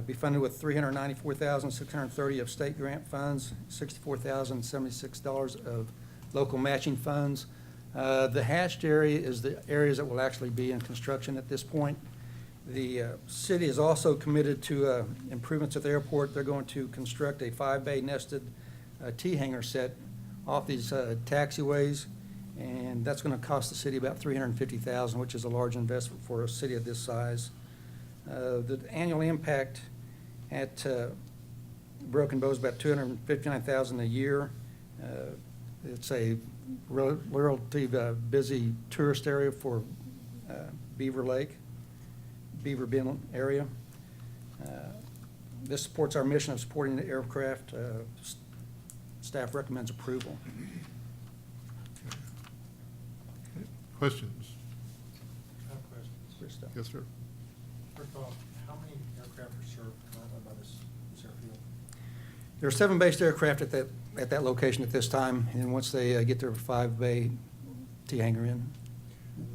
Be funded with $394,630 of state grant funds, $64,076 of local matching funds. The hashed area is the areas that will actually be in construction at this point. The city is also committed to improvements at the airport. They're going to construct a 5-bay nested T-hanger set off these taxiways, and that's going to cost the city about $350,000, which is a large investment for a city of this size. The annual impact at Broken Bow is about $259,000 a year. It's a relatively busy tourist area for Beaver Bend area. This supports our mission of supporting the aircraft. Staff recommends approval. Questions? I have questions. Bristow. Yes, sir. First of all, how many aircraft are served currently by this airfield? There are 7 based aircraft at that location at this time, and once they get their 5-bay T-hanger in. And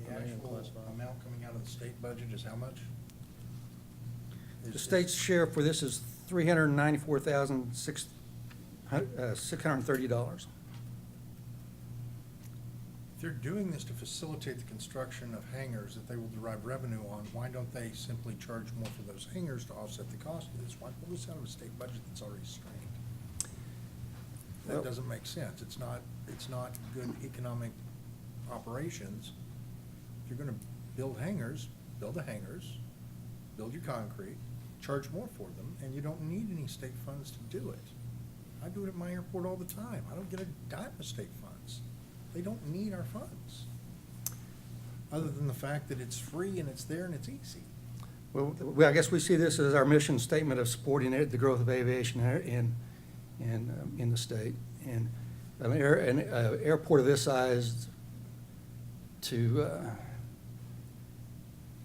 the actual amount coming out of the state budget is how much? The state's share for this is $394,630. If they're doing this to facilitate the construction of hangars that they will derive revenue on, why don't they simply charge more for those hangars to offset the cost of this? Why pull this out of a state budget that's already strained? Well- That doesn't make sense. It's not good economic operations. If you're gonna build hangars, build the hangars, build your concrete, charge more for them, and you don't need any state funds to do it. I do it at my airport all the time. I don't get a dime of state funds. They don't need our funds, other than the fact that it's free and it's there and it's easy. Well, I guess we see this as our mission statement of supporting the growth of aviation in the state. And an airport of this size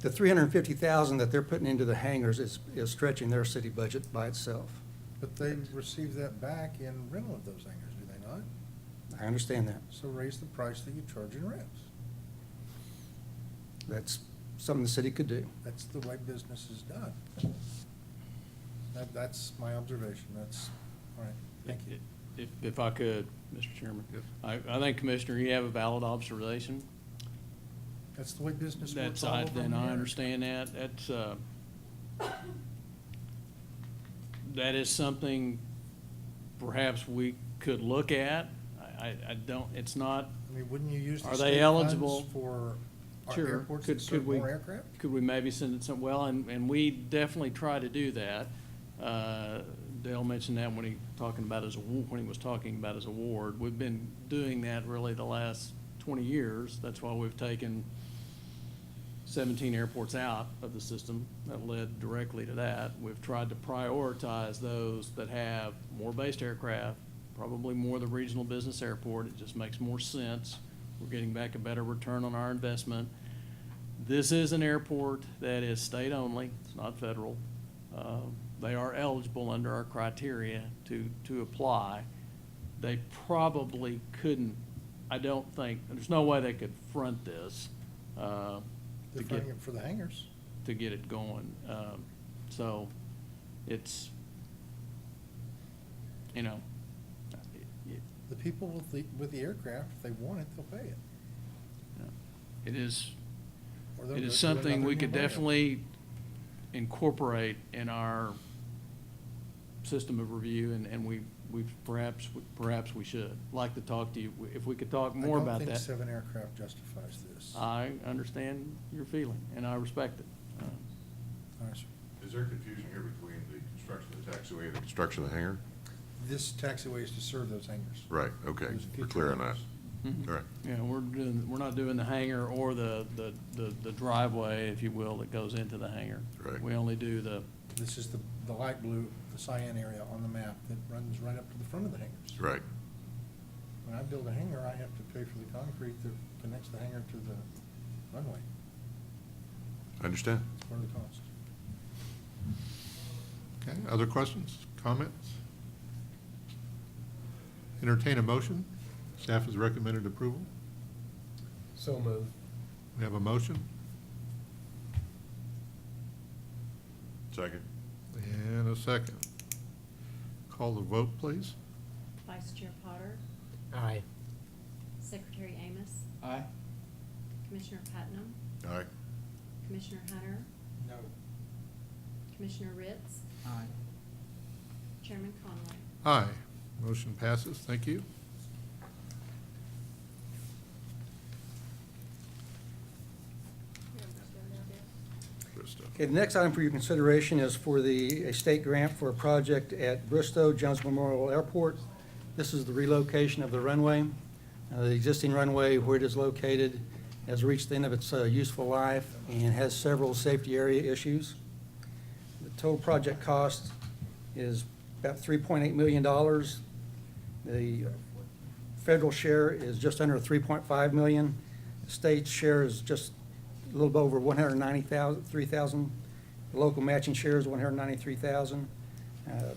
the $350,000 that they're putting into the hangars is stretching their city budget by itself. But they receive that back in rental of those hangars, do they not? I understand that. So raise the price that you charge in rents. That's something the city could do. That's the way business is done. That's my observation. That's, all right, thank you. If I could, Mr. Chairman. Yes. I think, Commissioner, you have a valid observation. That's the way business works That's, all over then I America. understand that. That is something perhaps we could look at. I don't, it's not, I mean, wouldn't you use the Are state they funds eligible? for our Sure. airports Could- that serve could we- more aircraft? could we maybe send it some, well, and we definitely try to do that. Dale mentioned that when he was talking about his award. We've been doing that really the last 20 years. That's why we've taken 17 airports out of the system. That led directly to that. We've tried to prioritize those that have more based aircraft, probably more the regional business airport. It just makes more sense. We're getting back a better return on our investment. This is an airport that is state only. It's not federal. They are eligible under our criteria to apply. They probably couldn't, I don't think, there's no way they could front this They're to get, funding it for the hangars. to get it going. So it's, you know, The people with the aircraft, if they want it, they'll pay it. it is, Or they'll it go is to something another we could new brand. definitely incorporate in our system of review, and perhaps we should. Like to talk to you, if we could talk more about I don't that. think 7 aircraft justifies this. I understand your feeling, and I respect it. All right, sir. Is there confusion here between the construction of the taxiway and the construction of the hangar? This taxiway is to serve those hangars. Right, okay, Those we're future clear on that. hangars. Mhm. All right. Yeah, we're not doing the hangar or the driveway, if you will, that goes into the hangar. Right. We only do the, This is the light blue, the cyan area on the map that runs right up to the front of the hangars. Right. When I build a hangar, I have to pay for the concrete that connects the hangar to the runway. I understand. It's part of the cost. Okay, other questions, comments? Entertain a motion. Staff has recommended approval. So moved. We have a motion Second. and a second. Call the vote, please. Vice Chair Potter, Aye. Secretary Amos, Aye. Commissioner Putnam, Aye. Commissioner Hunter, No. Commissioner Ritz, Aye. Chairman Conway. Aye. Motion passes. Thank you. Krista. Okay, the next item for your consideration is for a state grant for a project at Bristow Jones Memorial Airport. This is the relocation of the runway. The existing runway where it is located has reached the end of its useful life and has several safety area issues. The total project cost is about $3.8 million. The federal share is just under $3.5 million. The state share is just a little bit over $193,000. The local matching share is $193,000.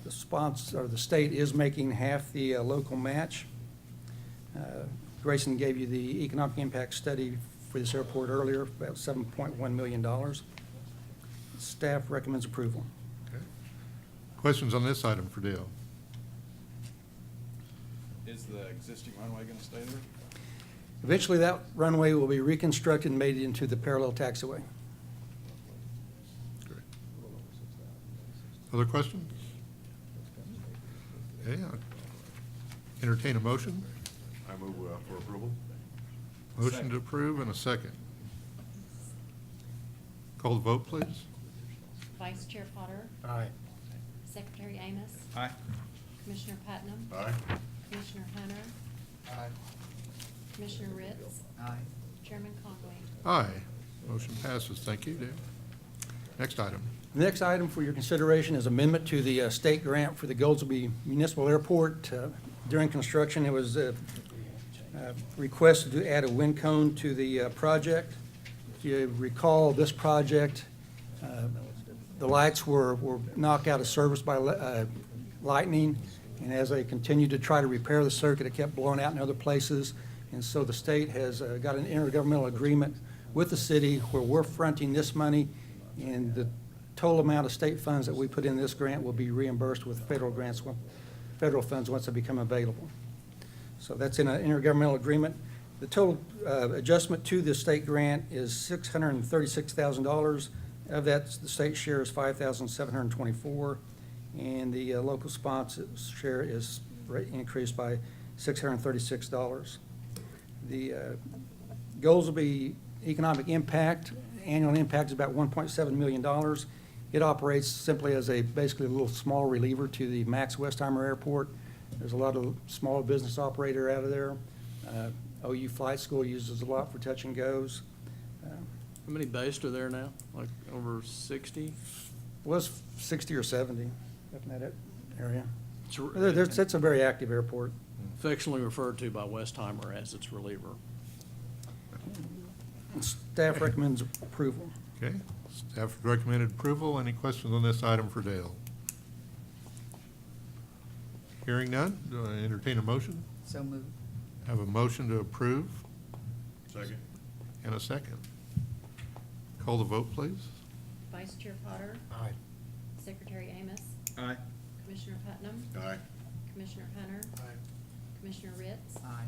The sponsor, or the state, is making half the local match. Grayson gave you the economic impact study for this airport earlier, about $7.1 million. Staff recommends approval. Okay. Questions on this item for Dale? Is the existing runway gonna stay there? Eventually, that runway will be reconstructed and made into the parallel taxiway. Great. Other questions? Okay, I'll entertain a motion. I move for approval. Motion to approve and a second. Call the vote, please. Vice Chair Potter, Aye. Secretary Amos, Aye. Commissioner Putnam, Aye. Commissioner Hunter, Aye. Commissioner Ritz, Aye. Chairman Conway. Aye. Motion passes. Thank you, Dale. Next item. The next item for your consideration is amendment to the state grant for the Goldsby Municipal Airport. During construction, it was requested to add a wind cone to the project. If you recall, this project, the lights were knocked out of service by lightning, and as they continued to try to repair the circuit, it kept blowing out in other places. And so the state has got an intergovernmental agreement with the city where we're fronting this money, and the total amount of state funds that we put in this grant will be reimbursed with federal grants, federal funds once they become available. So that's in an intergovernmental agreement. The total adjustment to this state grant is $636,000. Of that, the state share is $5,724, and the local sponsor share is increased by $636. The goals will be economic impact. Annual impact is about $1.7 million. It operates simply as basically a little small reliever to the Max Westheimer Airport. There's a lot of small business operator out of there. OU Flight School uses a lot for touch and goes. how many based are there now? Like over 60? Was 60 or 70 up in that area. It's It's a very active airport. affectionately referred to by Westheimer as its reliever. Staff recommends approval. Okay. Staff recommended approval. Any questions on this item for Dale? Hearing none, do I entertain a motion? So moved. Have a motion to approve Second. and a second. Call the vote, please. Vice Chair Potter, Aye. Secretary Amos, Aye. Commissioner Putnam, Aye. Commissioner Hunter, Commissioner Ritz, Aye.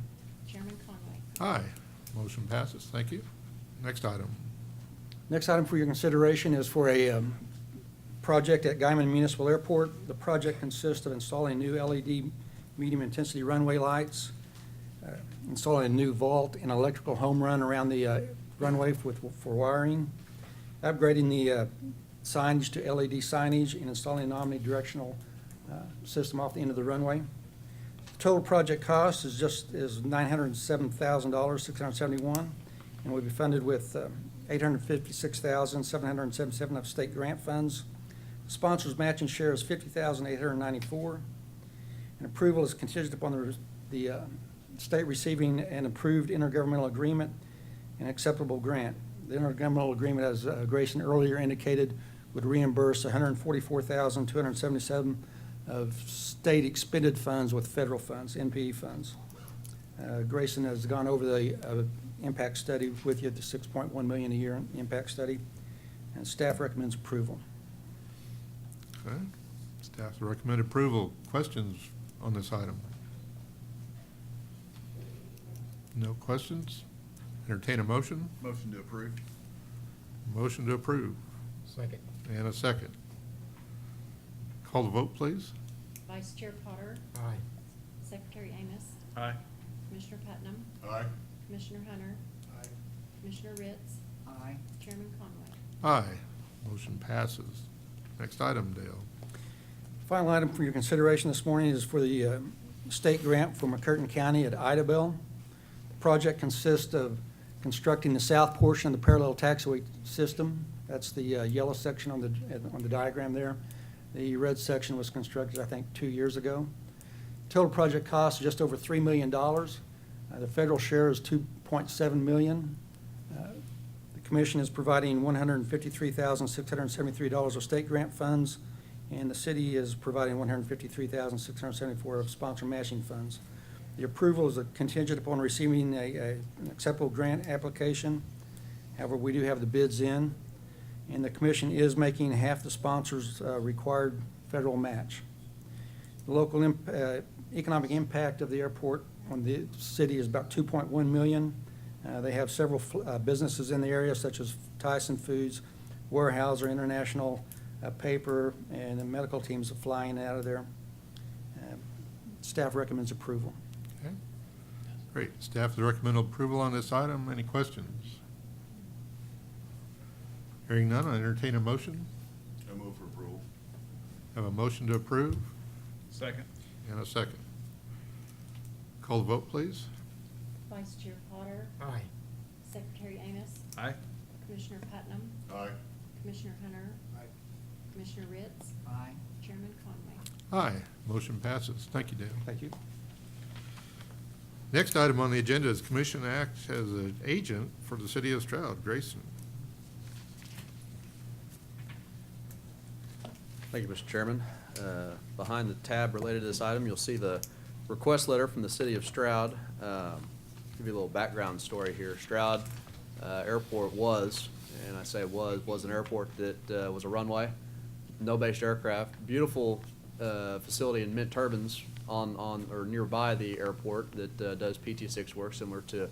Chairman Conway. Aye. Motion passes. Thank you. Next item. Next item for your consideration is for a project at Guyman Municipal Airport. The project consists of installing new LED medium-intensity runway lights, installing a new vault and electrical home run around the runway for wiring, upgrading the signage to LED signage, and installing an omnidirectional system off the end of the runway. Total project cost is $907,671, and will be funded with $856,777 of state grant funds. Sponsors matching share is $50,894, and approval is contingent upon the state receiving an approved intergovernmental agreement and acceptable grant. The intergovernmental agreement, as Grayson earlier indicated, would reimburse $144,277 of state expended funds with federal funds, NPE funds. Grayson has gone over the impact study with you, the $6.1 million a year impact study, and staff recommends approval. Okay. Staff recommend approval. Questions on this item? No questions? Entertain a motion? Motion to approve. Motion to approve. Second. And a second. Call the vote, please. Vice Chair Potter, Aye. Secretary Amos, Aye. Commissioner Putnam, Aye. Commissioner Hunter, Aye. Commissioner Ritz, Aye. Chairman Conway. Aye. Motion passes. Next item, Dale. Final item for your consideration this morning is for the state grant for McCurtain County at Idabel. The project consists of constructing the south portion of the parallel taxiway system. That's the yellow section on the diagram there. The red section was constructed, I think, 2 years ago. Total project cost is just over $3 million. The federal share is $2.7 million. The commission is providing $153,673 of state grant funds, and the city is providing $153,674 of sponsor matching funds. The approval is contingent upon receiving an acceptable grant application. However, we do have the bids in, and the commission is making half the sponsor's required federal match. The local economic impact of the airport on the city is about $2.1 million. They have several businesses in the area, such as Tyson Foods, Weyerhaeuser International Paper, and the medical teams are flying out of there. Staff recommends approval. Okay. Great. Staff has recommended approval on this item. Any questions? Hearing none, I entertain a motion. I move for approval. Have a motion to approve Second. and a second. Call the vote, please. Vice Chair Potter, Aye. Secretary Amos, Aye. Commissioner Putnam, Aye. Commissioner Hunter, Aye. Commissioner Ritz, Aye. Chairman Conway. Aye. Motion passes. Thank you, Dale. Thank you. Next item on the agenda is Commission acts as an agent for the City of Stroud. Grayson. Thank you, Mr. Chairman. Behind the tab related to this item, you'll see the request letter from the City of Stroud. Give you a little background story here. Stroud Airport was, and I say was an airport that was a runway, no based aircraft, beautiful facility in Mint Turbines on or nearby the airport that does PT6 work similar to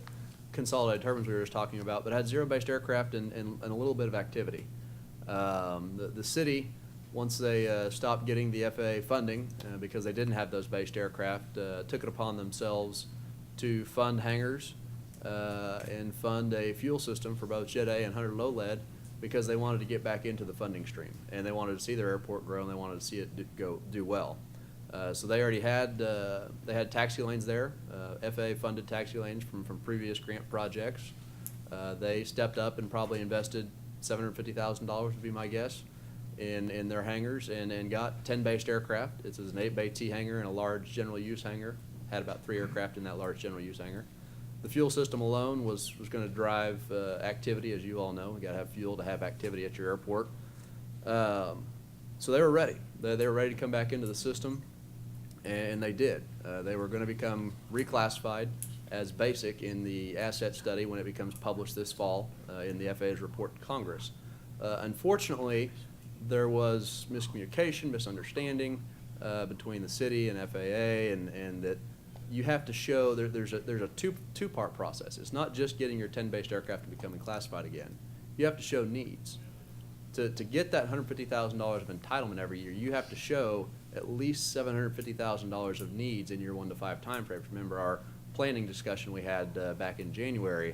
Consolidated Turbines we were just talking about, but had zero based aircraft and a little bit of activity. The city, once they stopped getting the FAA funding because they didn't have those based aircraft, took it upon themselves to fund hangars and fund a fuel system for both Jet A and 100 low lead because they wanted to get back into the funding stream and they wanted to see their airport grow and they wanted to see it do well. So they already had taxi lanes there, FAA funded taxi lanes from previous grant projects. They stepped up and probably invested $750,000 would be my guess in their hangars and got 10 based aircraft. It's an 8-bay T hangar and a large general use hangar. Had about 3 aircraft in that large general use hangar. The fuel system alone was going to drive activity, as you all know. You got to have fuel to have activity at your airport. So they were ready. They were ready to come back into the system, and they did. They were going to become reclassified as basic in the asset study when it becomes published this fall in the FAA's report to Congress. Unfortunately, there was miscommunication, misunderstanding between the city and FAA, and that you have to show there's a two-part process. It's not just getting your 10 based aircraft to becoming classified again. You have to show needs. To get that $150,000 of entitlement every year, you have to show at least $750,000 of needs in your 1 to 5 timeframe. Remember our planning discussion we had back in January,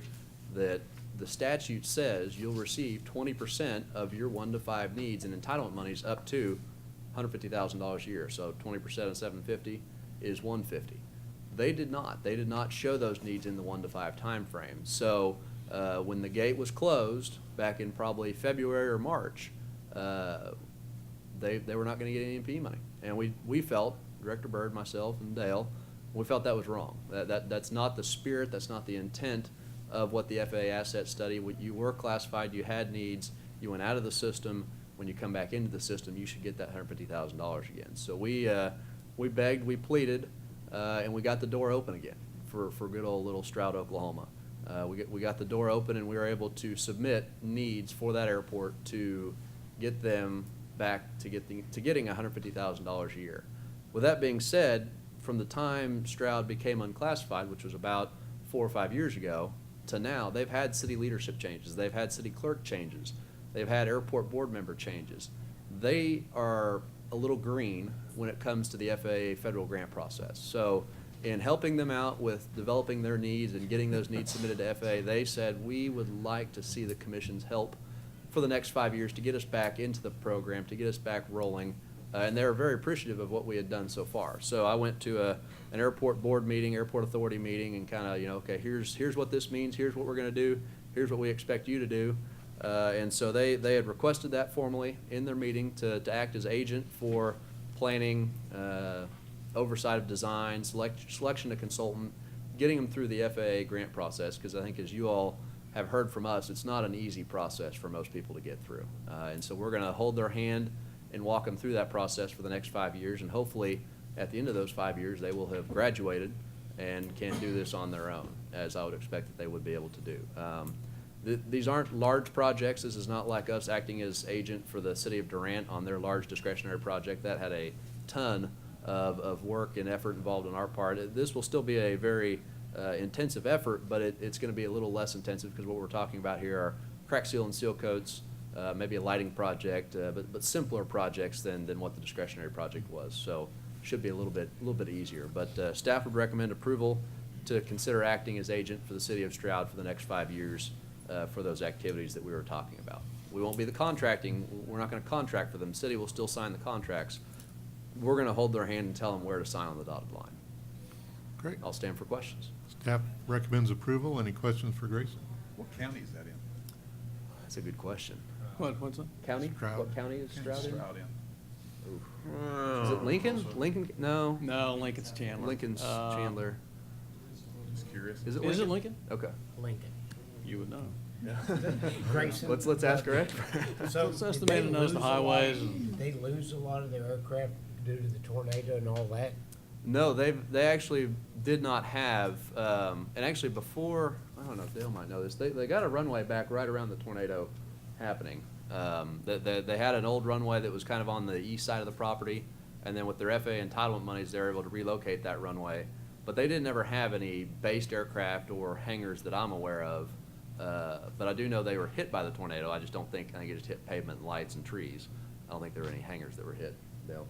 that the statute says you'll receive 20% of your 1 to 5 needs and entitlement monies up to $150,000 a year. So 20% of 750 is 150. They did not. They did not show those needs in the 1 to 5 timeframe. So when the gate was closed back in probably February or March, they were not going to get any MP money. And we felt, Director Byrd, myself, and Dale, we felt that was wrong. That's not the spirit, that's not the intent of what the FAA asset study. You were classified, you had needs, you went out of the system. When you come back into the system, you should get that $150,000 again. So we begged, we pleaded, and we got the door open again for good old little Stroud, Oklahoma. We got the door open, and we were able to submit needs for that airport to get them back to getting $150,000 a year. With that being said, from the time Stroud became unclassified, which was about 4 or 5 years ago, to now, they've had city leadership changes, they've had city clerk changes, they've had airport board member changes. They are a little green when it comes to the FAA federal grant process. So in helping them out with developing their needs and getting those needs submitted to FAA, they said, we would like to see the commission's help for the next 5 years to get us back into the program, to get us back rolling. And they were very appreciative of what we had done so far. So I went to an airport board meeting, airport authority meeting, and kind of, okay, here's what this means, here's what we're going to do, here's what we expect you to do. And so they had requested that formally in their meeting to act as agent for planning, oversight of design, selection of consultant, getting them through the FAA grant process, because I think as you all have heard from us, it's not an easy process for most people to get through. And so we're going to hold their hand and walk them through that process for the next 5 years, and hopefully at the end of those 5 years they will have graduated and can do this on their own, as I would expect that they would be able to do. These aren't large projects. This is not like us acting as agent for the city of Durant on their large discretionary project. That had a ton of work and effort involved on our part. This will still be a very intensive effort, but it's going to be a little less intensive, because what we're talking about here are crack seal and seal coats, maybe a lighting project, but simpler projects than what the discretionary project was. So should be a little bit easier. But staff would recommend approval to consider acting as agent for the city of Stroud for the next 5 years for those activities that we were talking about. We won't be the contracting. We're not going to contract for them. The city will still sign the contracts. We're going to hold their hand and tell them where to sign on the dotted line. Great. I'll stand for questions. Staff recommends approval. Any questions for Grayson? What county is that in? That's a good question. What's that? County? Stroud. What county is Stroud in? Stroud in. Is it Lincoln? Lincoln? No. No, Lincoln's Chandler. Lincoln's Chandler. Just curious. Is it Is Lincoln? it Lincoln? Okay. Lincoln. You would know. Grayson. Let's ask her expert. So That's the did they man that knows the lose a lot- highways and- They lose a lot of their aircraft due to the tornado and all that? No, they actually did not have, and actually before, I don't know if Dale might know this, they got a runway back right around the tornado happening. They had an old runway that was kind of on the east side of the property, and then with their FAA entitlement monies, they were able to relocate that runway. But they didn't ever have any based aircraft or hangars that I'm aware of. But I do know they were hit by the tornado. I think it just hit pavement and lights and trees. I don't think there were any hangars that were hit. Dale?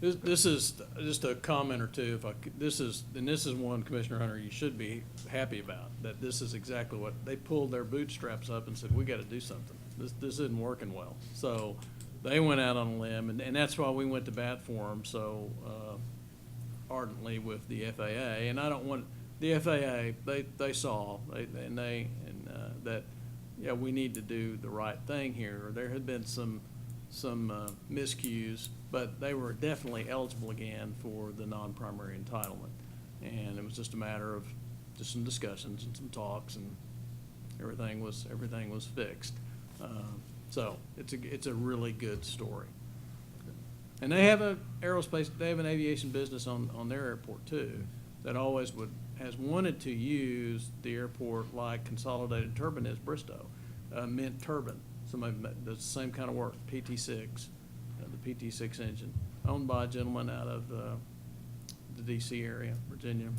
No. This is just a comment or two. If I could, this is one, Commissioner Hunter, you should be happy about, that this is exactly what, they pulled their bootstraps up and said, we got to do something. This isn't working well. So they went out on a limb, and that's why we went to bat for them so ardently with the FAA. And I don't want, the FAA, they saw, that, yeah, we need to do the right thing here. There had been some miscues, but they were definitely eligible again for the non-primary entitlement. And it was just a matter of just some discussions and some talks, and everything was fixed. So it's a really good story. And they have an aviation business on their airport too, that always has wanted to use the airport like Consolidated Turbine is Bristow, Mint Turbine. Somebody does the same kind of work, PT6, the PT6 engine, owned by a gentleman out of the DC area, Virginia.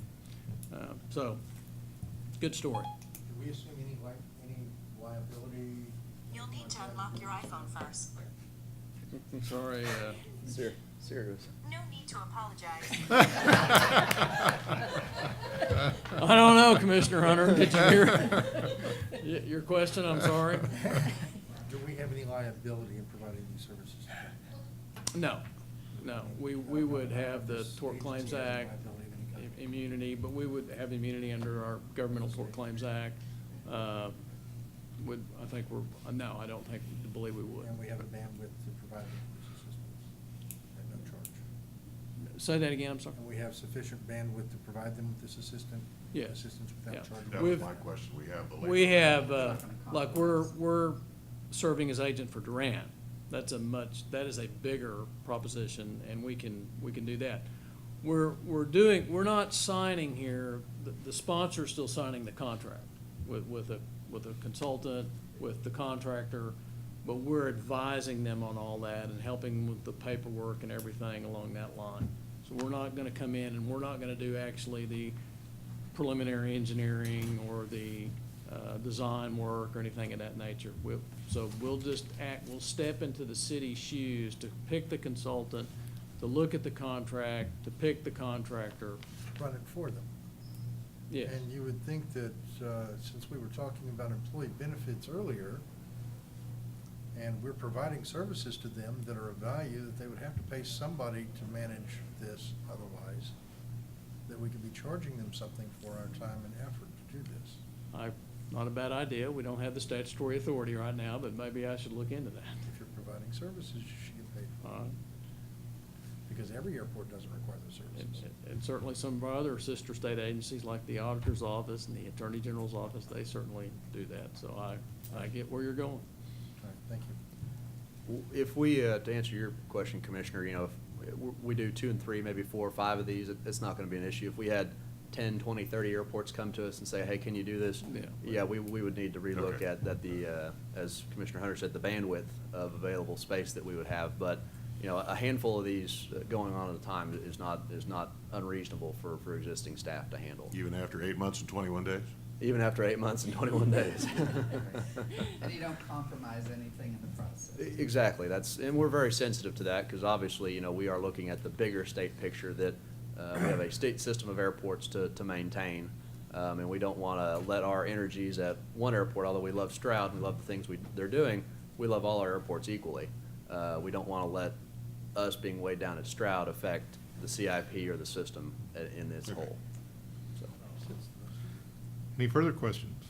So, good story. Do we assume any liability? You'll need to unlock your iPhone first. Sorry, Sir. Serious. No need to apologize. I don't know, Commissioner Hunter, did you hear your question? I'm sorry. Do we have any liability in providing these services? No, we would have the Tort Claims Agency has Act liability of any kind. immunity, but we would have immunity under our Governmental Tort Claims Act. I think no, I don't believe we would. And we have a bandwidth to provide them with this assistance at no charge. Say that again, I'm sorry. And we have sufficient bandwidth to provide them with this assistance Yes. without Yeah. charge. That was my question. We have the labor. We have, like, we're serving as agent for Durant. That is a bigger proposition, and we can do that. We're not signing here, the sponsor's still signing the contract with a consultant, with the contractor, but we're advising them on all that and helping them with the paperwork and everything along that line. So we're not gonna come in and we're not gonna do actually the preliminary engineering or the design work or anything of that nature. We'll just we'll step into the city's shoes to pick the consultant, to look at the contract, to pick the contractor. Run it for them. Yes. And you would think that, since we were talking about employee benefits earlier, and we're providing services to them that are of value, that they would have to pay somebody to manage this otherwise, that we could be charging them something for our time and effort to do this. Not a bad idea. We don't have the statutory authority right now, but maybe I should look into that. If you're providing services, you should get paid for All it. right. Because every airport doesn't require those services. And certainly some of our other sister state agencies, like the Auditor's Office and the Attorney General's Office, they certainly do that. So I get where you're going. All right, thank you. If we, to answer your question, Commissioner, if we do 2 and 3, maybe 4 or 5 of these, it's not gonna be an issue. If we had 10, 20, 30 airports come to us and say, hey, can you do this? Yeah. We would need to relook Okay. at the, as Commissioner Hunter said, the bandwidth of available space that we would have. But, a handful of these going on at a time is not unreasonable for existing staff to handle, Even after 8 months and 21 days? even after 8 months and 21 days. And you don't compromise anything in the process. Exactly, and we're very sensitive to that, because obviously, we are looking at the bigger state picture that we have a state system of airports to maintain, and we don't want to let our energies at one airport, although we love Stroud, we love the things they're doing, we love all our airports equally. We don't want to let us being weighed down at Stroud affect the CIP or the system in its whole. So. Any further questions?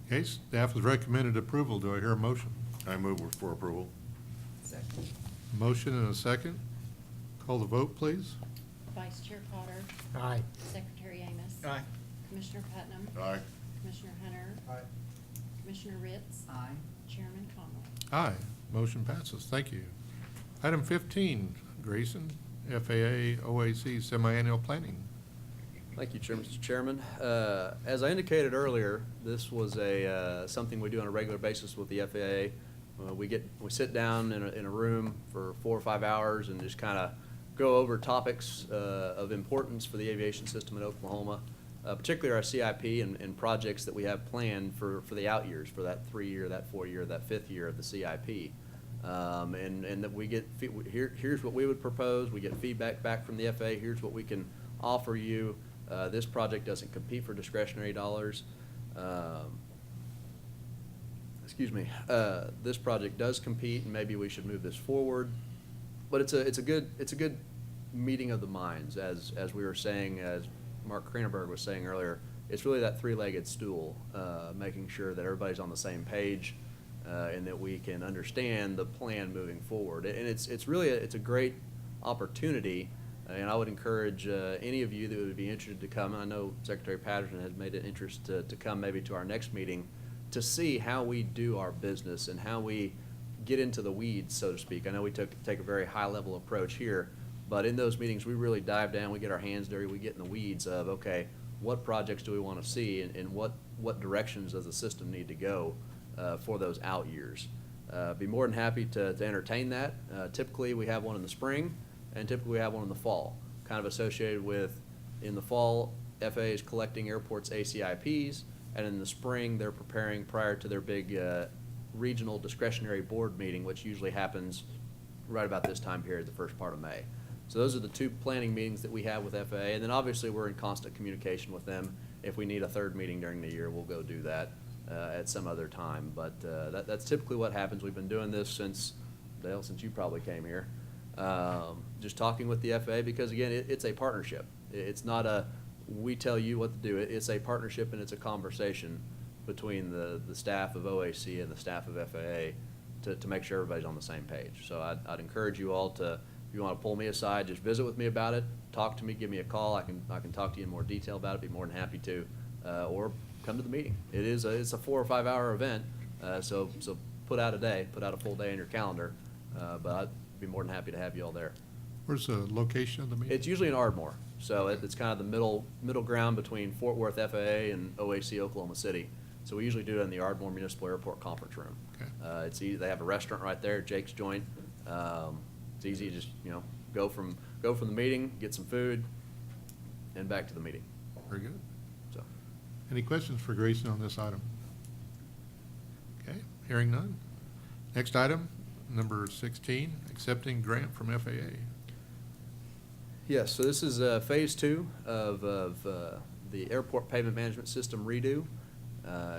Okay, staff has recommended approval. Do I hear a motion? I move for approval. Second. Motion and a second. Call the vote, please. Vice Chair Potter, Aye. Secretary Amos. Aye. Commissioner Putnam. Aye. Commissioner Hunter. Aye. Commissioner Ritz. Aye. Chairman Conway. Aye. Motion passes. Thank you. Item 15, Grayson, FAA OAC semiannual planning. Thank you, Mr. Chairman. As I indicated earlier, this was something we do on a regular basis with the FAA. We sit down in a room for 4 or 5 hours and just kind of go over topics of importance for the aviation system in Oklahoma, particularly our CIP and projects that we have planned for the out years, for that 3-year, that 4-year, that 5th year of the CIP. And that we get, here's what we would propose, we get feedback back from the FAA, here's what we can offer you. This project doesn't compete for discretionary dollars. This project does compete, and maybe we should move this forward. But it's a good meeting of the minds, as we were saying, as Mark Kranenberg was saying earlier. It's really that 3-legged stool, making sure that everybody's on the same page, and that we can understand the plan moving forward. And it's really a great opportunity, and I would encourage any of you that would be interested to come. And I know Secretary Patterson has made an interest to come maybe to our next meeting to see how we do our business and how we get into the weeds, so to speak. I know we take a very high-level approach here, but in those meetings, we really dive down, we get our hands dirty, we get in the weeds of, okay, what projects do we want to see, and what directions does the system need to go for those out years. Be more than happy to entertain that. Typically, we have one in the spring, and typically we have one in the fall, kind of associated with, in the fall, FAA is collecting airports' ACIPs, and in the spring, they're preparing prior to their big regional discretionary board meeting, which usually happens right about this time period, the first part of May. So those are the two planning meetings that we have with FAA, and then obviously we're in constant communication with them. If we need a third meeting during the year, we'll go do that at some other time. But that's typically what happens. We've been doing this since, Dale, since you probably came here. Just talking with the FAA, because again, it's a partnership. It's not a, we tell you what to do. It's a partnership and it's a conversation between the staff of OAC and the staff of FAA to make sure everybody's on the same page. So I'd encourage you all to, if you want to pull me aside, just visit with me about it, talk to me, give me a call. I can talk to you in more detail about it, be more than happy to, or come to the meeting. It's a 4 or 5 hour event, so put out a full day in your calendar, but I'd be more than happy to have you all there. Where's the location of the meeting? It's usually in Ardmore, so it's kind of the middle ground between Fort Worth FAA and OAC Oklahoma City. So we usually do it in the Ardmore Municipal Airport Conference Room. Okay. It's easy. They have a restaurant right there, Jake's Joint. It's easy to just, go from the meeting, get some food, and back to the meeting. Very good. So, Any questions for Grayson on this item? Okay, hearing none. Next item, number 16, accepting grant from FAA. yes, so this is phase 2 of the airport pavement management system redo.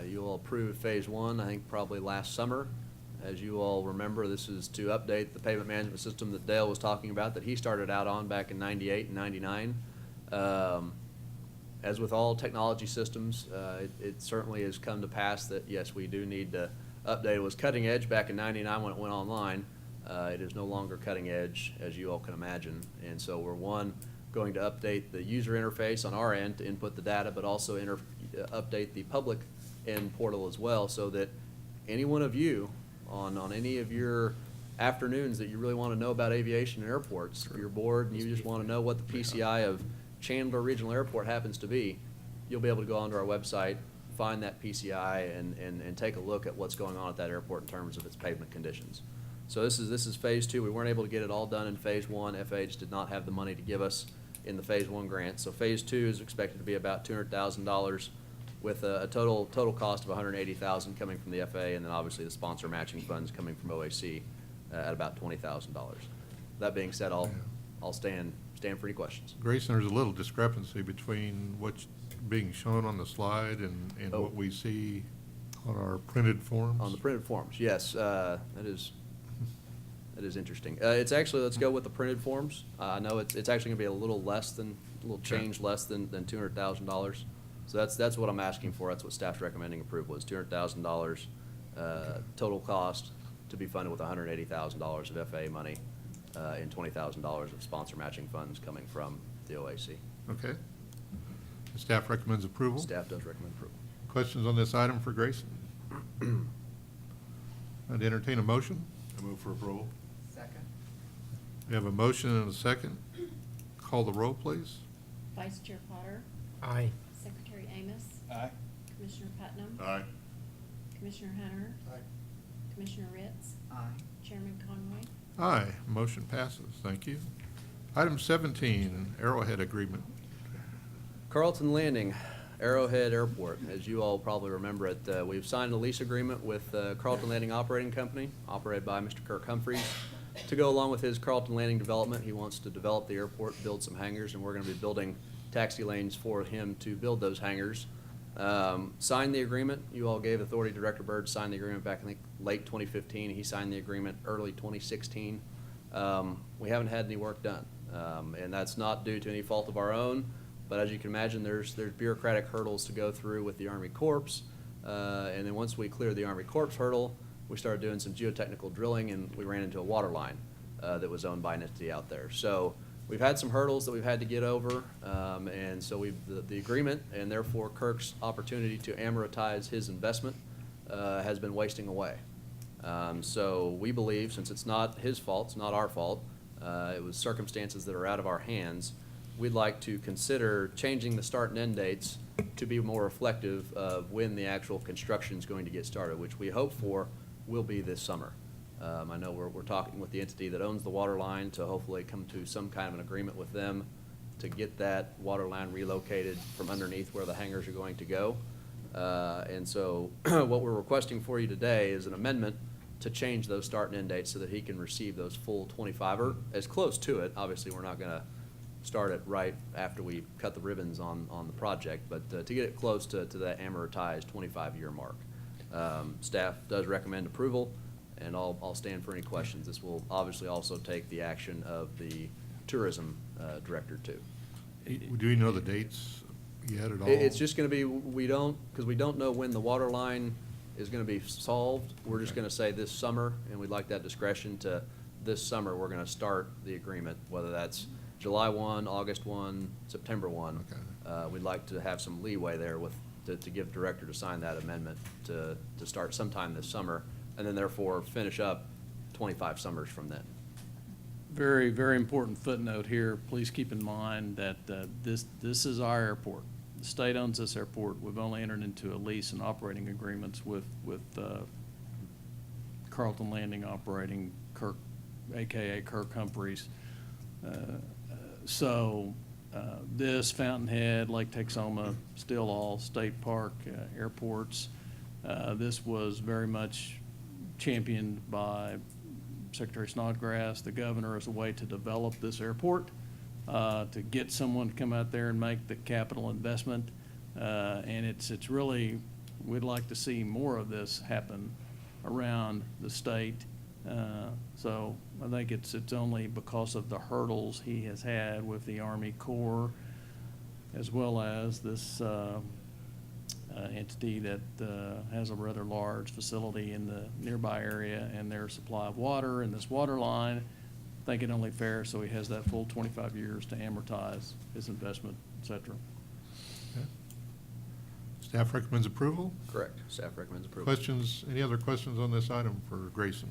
You all approved phase 1, I think probably last summer. As you all remember, this is to update the pavement management system that Dale was talking about, that he started out on back in '98 and '99. As with all technology systems, it certainly has come to pass that, yes, we do need to update. It was cutting edge back in '99 when it went online. It is no longer cutting edge, as you all can imagine. And so we're going to update the user interface on our end to input the data, but also update the public end portal as well, so that any one of you on any of your afternoons that you really want to know about aviation and airports, if you're bored and you just want to know what the PCI of Chandler Regional Airport happens to be, you'll be able to go onto our website, find that PCI, and take a look at what's going on at that airport in terms of its pavement conditions. So this is phase 2. We weren't able to get it all done in phase 1. FAA just did not have the money to give us in the phase 1 grant. So phase 2 is expected to be about $200,000, with a total cost of $180,000 coming from the FAA, and then obviously the sponsor matching funds coming from OAC at about $20,000. That being said, I'll stand for any questions. Grayson, there's a little discrepancy between what's being shown on the slide and Oh. what we see on our printed forms. On the printed forms, yes, that is interesting. It's actually, let's go with the printed forms. I know it's actually gonna be a little change less than $200,000. So that's what I'm asking for. That's what staff's recommending approval is, $200,000 total cost to be funded with $180,000 of FAA money and $20,000 of sponsor matching funds coming from the OAC. Okay. The staff recommends approval. Staff does recommend approval. Questions on this item for Grayson? I'd entertain a motion. I move for approval. Second. We have a motion and a second. Call the roll, please. Vice Chair Potter, Aye. Secretary Amos, Aye. Commissioner Putnam, Aye. Commissioner Hunter, Aye. Commissioner Ritz, Aye. Chairman Conway. Aye, motion passes. Thank you. Item 17, Arrowhead Agreement. Carlton Landing, Arrowhead Airport. As you all probably remember it, we've signed a lease agreement with Carlton Landing Operating Company, operated by Mr. Kirk Humphreys. To go along with his Carlton Landing development, he wants to develop the airport, build some hangars, and we're going to be building taxi lanes for him to build those hangars. Signed the agreement. You all gave authority to Director Byrd to sign the agreement back, I think, late 2015. He signed the agreement early 2016. We haven't had any work done, and that's not due to any fault of our own. But as you can imagine, there's bureaucratic hurdles to go through with the Army Corps, and then once we cleared the Army Corps hurdle, we started doing some geotechnical drilling, and we ran into a water line that was owned by an entity out there. So we've had some hurdles that we've had to get over, and so the agreement, and therefore Kirk's opportunity to amortize his investment has been wasting away. So we believe, since it's not his fault, it's not our fault, it was circumstances that are out of our hands, we'd like to consider changing the start and end dates to be more reflective of when the actual construction is going to get started, which we hope for will be this summer. I know we're talking with the entity that owns the water line to hopefully come to some kind of an agreement with them to get that water line relocated from underneath where the hangars are going to go. And so what we're requesting for you today is an amendment to change those start and end dates so that he can receive those full 25, or as close to it. Obviously, we're not gonna start it right after we cut the ribbons on the project, but to get it close to that amortized 25-year mark. Staff does recommend approval, and I'll stand for any questions. This will obviously also take the action of the tourism director too. Do you know the dates yet at all? It's just gonna be, because we don't know when the water line is gonna be solved. We're just Okay. gonna say this summer, and we'd like that discretion to, this summer, we're gonna start the agreement, whether that's July 1, August 1, September 1. Okay. We'd like to have some leeway there to give director to sign that amendment to start sometime this summer, and then therefore finish up 25 summers from then. Very, very important footnote here. Please keep in mind that this is our airport. The state owns this airport. We've only entered into a lease and operating agreements with Carlton Landing operating Kirk, AKA Kirk Humphreys. So this, Fountainhead, Lake Texoma, still all state park airports. This was very much championed by Secretary Snodgrass, the governor, as a way to develop this airport, to get someone to come out there and make the capital investment. And it's really, we'd like to see more of this happen around the state. So I think it's only because of the hurdles he has had with the Army Corps, as well as this entity that has a rather large facility in the nearby area, and their supply of water and this water line. I think it only fair, so he has that full 25 years to amortize his investment, et cetera. Okay. Staff recommends approval. Correct. Staff recommends approval. Questions, any other questions on this item for Grayson?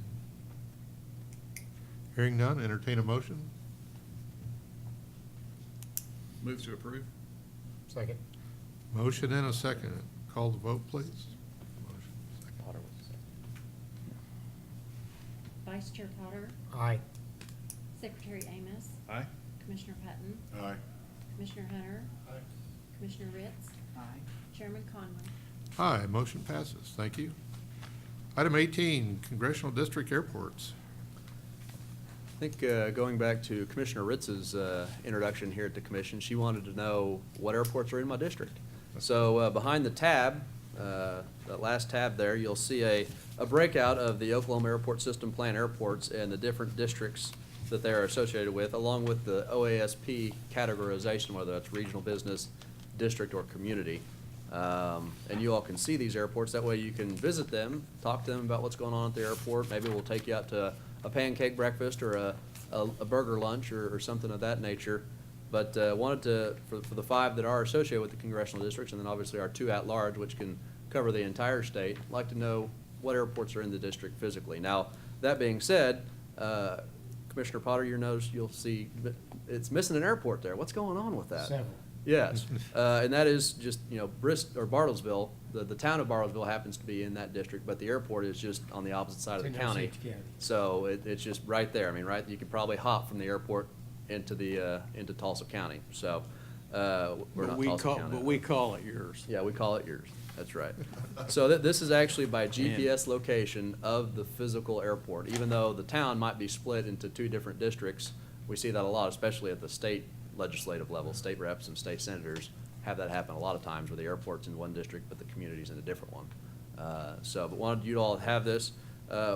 Hearing none, entertain a motion. Move to approve? Second. Motion and a second. Call the vote, please. Vice Chair Potter, Aye. Secretary Amos, Aye. Commissioner Patton, Aye. Commissioner Hunter, Commissioner Ritz, Chairman Conway. Aye, motion passes. Thank you. Item 18, Congressional District Airports. I think going back to Commissioner Ritz's introduction here at the commission, she wanted to know what airports are in my district. So behind the tab, that last tab there, you'll see a breakout of the Oklahoma Airport System Plan airports and the different districts that they are associated with, along with the OASP categorization, whether that's regional business, district, or community. And you all can see these airports. That way you can visit them, talk to them about what's going on at the airport. Maybe we'll take you out to a pancake breakfast or a burger lunch or something of that nature. But wanted to, for the 5 that are associated with the congressional districts, and then obviously our 2 at-large, which can cover the entire state, like to know what airports are in the district physically. Now, that being said, Commissioner Potter, you'll see it's missing an airport there. What's going on with that? Several. Yes, and that is just, Bartlesville, the town of Bartlesville happens to be in that district, but the airport is just on the opposite side of It's the in county. Osage County. So it's just right there, right, you could probably hop from the airport into Tulsa County, so, we're not Tulsa County. But we call it yours. Yeah, we call it yours, that's right. So this is actually by GPS location of the physical airport, even though the town might be split into 2 different districts. We see that a lot, especially at the state legislative level. State reps and state senators have that happen a lot of times, where the airport's in one district, but the community's in a different one. But wanted you to all have this.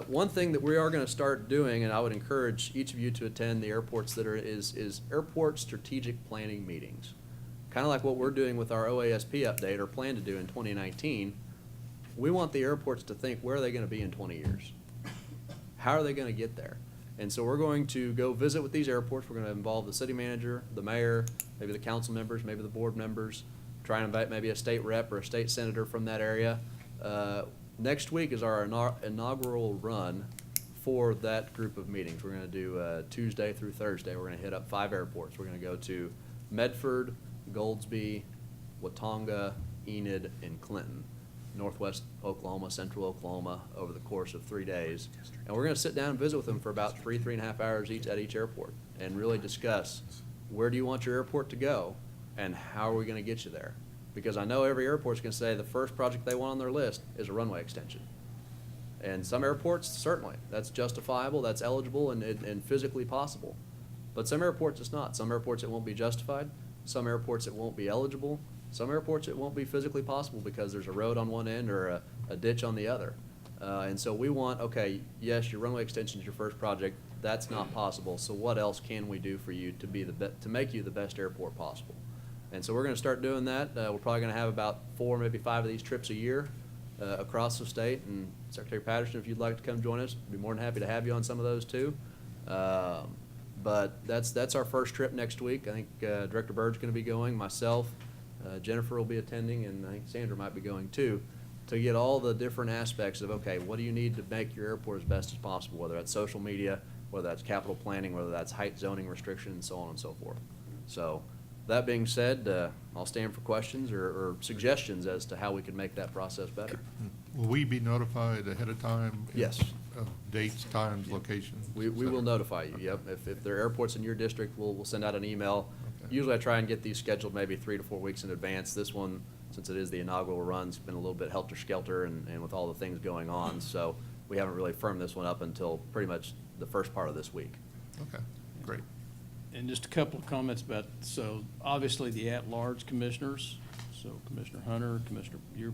One thing that we are gonna start doing, and I would encourage each of you to attend the airports that is airport strategic planning meetings. Kind of like what we're doing with our OASP update, or plan to do in 2019. We want the airports to think, where are they gonna be in 20 years? How are they gonna get there? And so we're going to go visit with these airports. We're gonna involve the city manager, the mayor, maybe the council members, maybe the board members, try and invite maybe a state rep or a state senator from that area. Next week is our inaugural run for that group of meetings. We're gonna do Tuesday through Thursday. We're gonna hit up 5 airports. We're gonna go to Medford, Goldsby, Watonga, Enid, and Clinton, Northwest Oklahoma, Central Oklahoma, over the course of 3 days. And we're gonna sit down and visit with them for about 3.5 hours each at each airport, and really discuss, where do you want your airport to go, and how are we gonna get you there? Because I know every airport's gonna say the first project they want on their list is a runway extension. And some airports, certainly, that's justifiable, that's eligible, and physically possible. But some airports, it's not. Some airports, it won't be justified. Some airports, it won't be eligible. Some airports, it won't be physically possible because there's a road on one end or a ditch on the other. And so we want, okay, yes, your runway extension is your first project. That's not possible. So what else can we do for you to make you the best airport possible? And so we're going to start doing that. We're probably going to have about 4, maybe 5 of these trips a year across the state. And Secretary Patterson, if you'd like to come join us, I'd be more than happy to have you on some of those too. But that's our first trip next week. I think Director Byrd's going to be going, myself, Jennifer will be attending, and I think Sandra might be going too, to get all the different aspects of, okay, what do you need to make your airport as best as possible, whether that's social media, whether that's capital planning, whether that's height zoning restrictions, and so on and so forth. So that being said, I'll stand for questions or suggestions as to how we can make that process better. Will we be notified ahead of time? Yes. Of dates, times, locations? We will notify you, yep. If there are airports in your district, we'll send out an email. Okay. Usually I try and get these scheduled maybe 3 to 4 weeks in advance. This one, since it is the inaugural run, it's been a little bit helter-skelter and with all the things going on, so we haven't really firmed this one up until pretty much the first part of this week. Okay, great. And just a couple of comments about, so obviously the at-large commissioners, so Commissioner Hunter, Commissioner, you're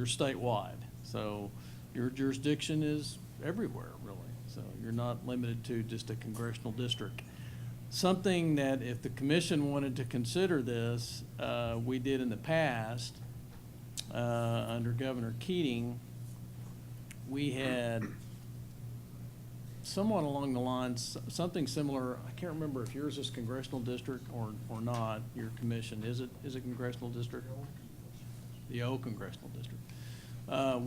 statewide. So your jurisdiction is everywhere, really. So you're not limited to just a congressional district. Something that if the commission wanted to consider this, we did in the past, under Governor Keating, we had somewhat along the lines, something similar. I can't remember if yours is congressional district or not, your commission. Is it congressional district? The old congressional district.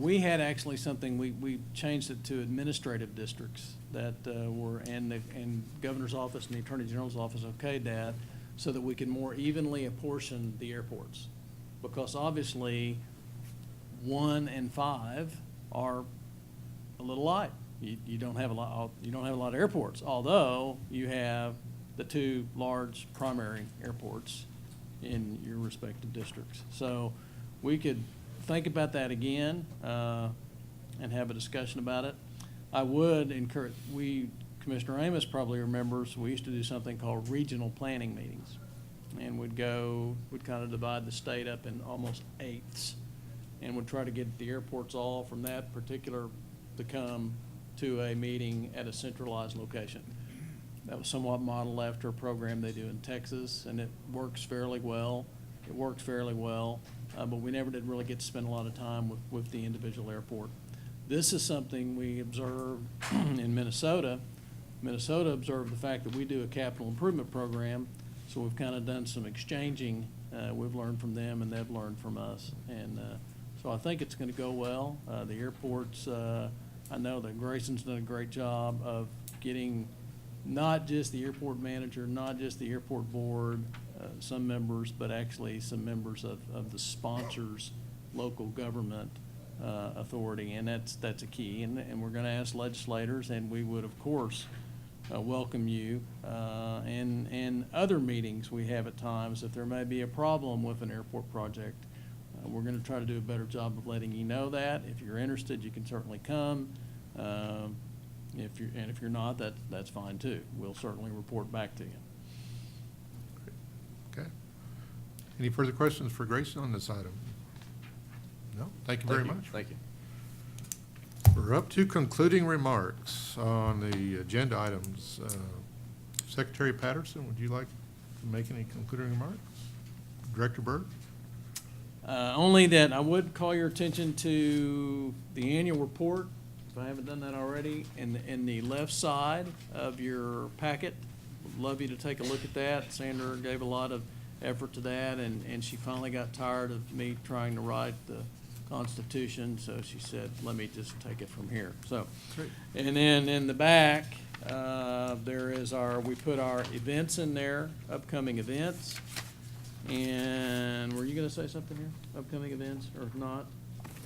We had actually something, we changed it to administrative districts that were, and Governor's office and the Attorney General's office okayed that so that we can more evenly apportion the airports. Because obviously, 1 and 5 are a little light. You don't have a lot of airports, although you have the 2 large primary airports in your respective districts. So we could think about that again and have a discussion about it. I would encourage, Commissioner Amos probably remembers, we used to do something called regional planning meetings. And we'd kind of divide the state up in almost eighths and would try to get the airports all from that particular to come to a meeting at a centralized location. That was somewhat modeled after a program they do in Texas, and it works fairly well. But we never did really get to spend a lot of time with the individual airport. This is something we observed in Minnesota. Minnesota observed the fact that we do a capital improvement program, so we've kind of done some exchanging. We've learned from them, and they've learned from us. And so I think it's going to go well. The airports, I know that Grayson's done a great job of getting not just the airport manager, not just the airport board, some members, but actually some members of the sponsors, local government authority, and that's a key. And we're going to ask legislators, and we would, of course, welcome you. And other meetings we have at times, if there may be a problem with an airport project, we're going to try to do a better job of letting you know that. If you're interested, you can certainly come. If you're not, that's fine too. We'll certainly report back to you. Okay. Any further questions for Grayson on this item? No? Thank you very much. Thank you. We're up to concluding remarks on the agenda items. Secretary Patterson, would you like to make any concluding remarks? Director Byrd? Only that I would call your attention to the annual report, if I haven't done that already, in the left side of your packet. Would love you to take a look at that. Sandra gave a lot of effort to that, and she finally got tired of me trying to write the Constitution, so she said, let me just take it from here. So, Great. and then in the back, there is we put our events in there, upcoming events. And were you going to say something here? Upcoming events, or if not?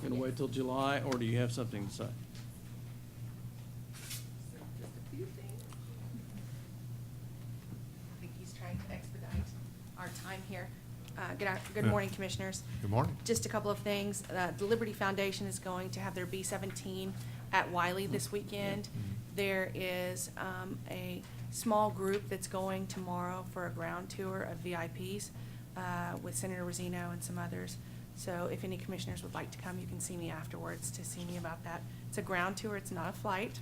Going to wait till July, or do you have something to say? Just a few things. I think he's trying to expedite our time here. Good morning, Commissioners. Good morning. Just a couple of things. The Liberty Foundation is going to have their B-17 at Wiley this weekend. There is a small group that's going tomorrow for a ground tour of VIPs with Senator Rosino and some others. So if any commissioners would like to come, you can see me afterwards to see me about that. It's a ground tour, it's not a flight.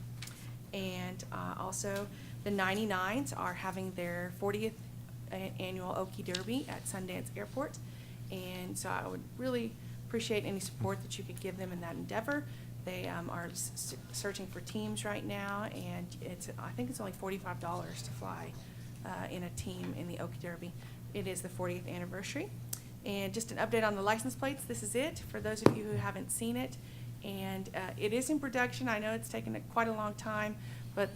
And also, the 99s are having their 40th annual Okie Derby at Sundance Airport. And so I would really appreciate any support that you could give them in that endeavor. They are searching for teams right now, and I think it's only $45 to fly in a team in the Okie Derby. It is the 40th anniversary. And just an update on the license plates. This is it for those of you who haven't seen it. And it is in production. I know it's taken quite a long time, but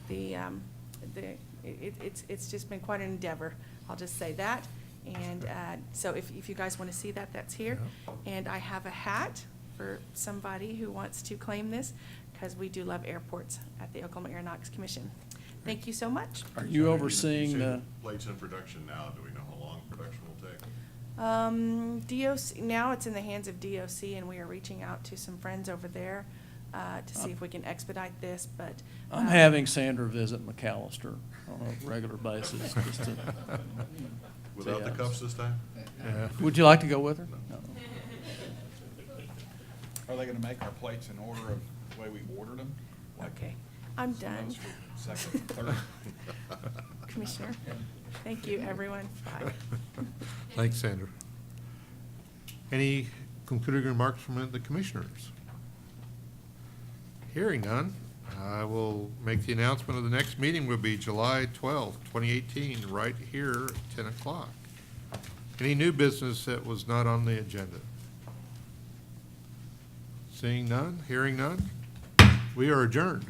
it's just been quite an endeavor. I'll just say that. And so if you guys want to see that, that's here. And I have a hat for somebody who wants to claim this, because we do love airports at the Oklahoma Aeronautics Commission. Thank you so much. Are you overseeing the? Plates in production now, do we know how long production will take? DOC, now it's in the hands of DOC, and we are reaching out to some friends over there to see if we can expedite this, but. I'm having Sandra visit McAllister on a regular basis. Just to, Without the Yeah. cuffs this time? would you like to go with her? No. Are they gonna make our plates in order of the way we ordered them? Like Okay, I'm done. those for second, third? Commissioner, thank you, everyone. Bye. Thanks, Sandra. Any concluding remarks from the commissioners? Hearing none, I will make the announcement of the next meeting will be July 12th, 2018, right here at 10 o'clock. Any new business that was not on the agenda? Seeing none, hearing none, we are adjourned.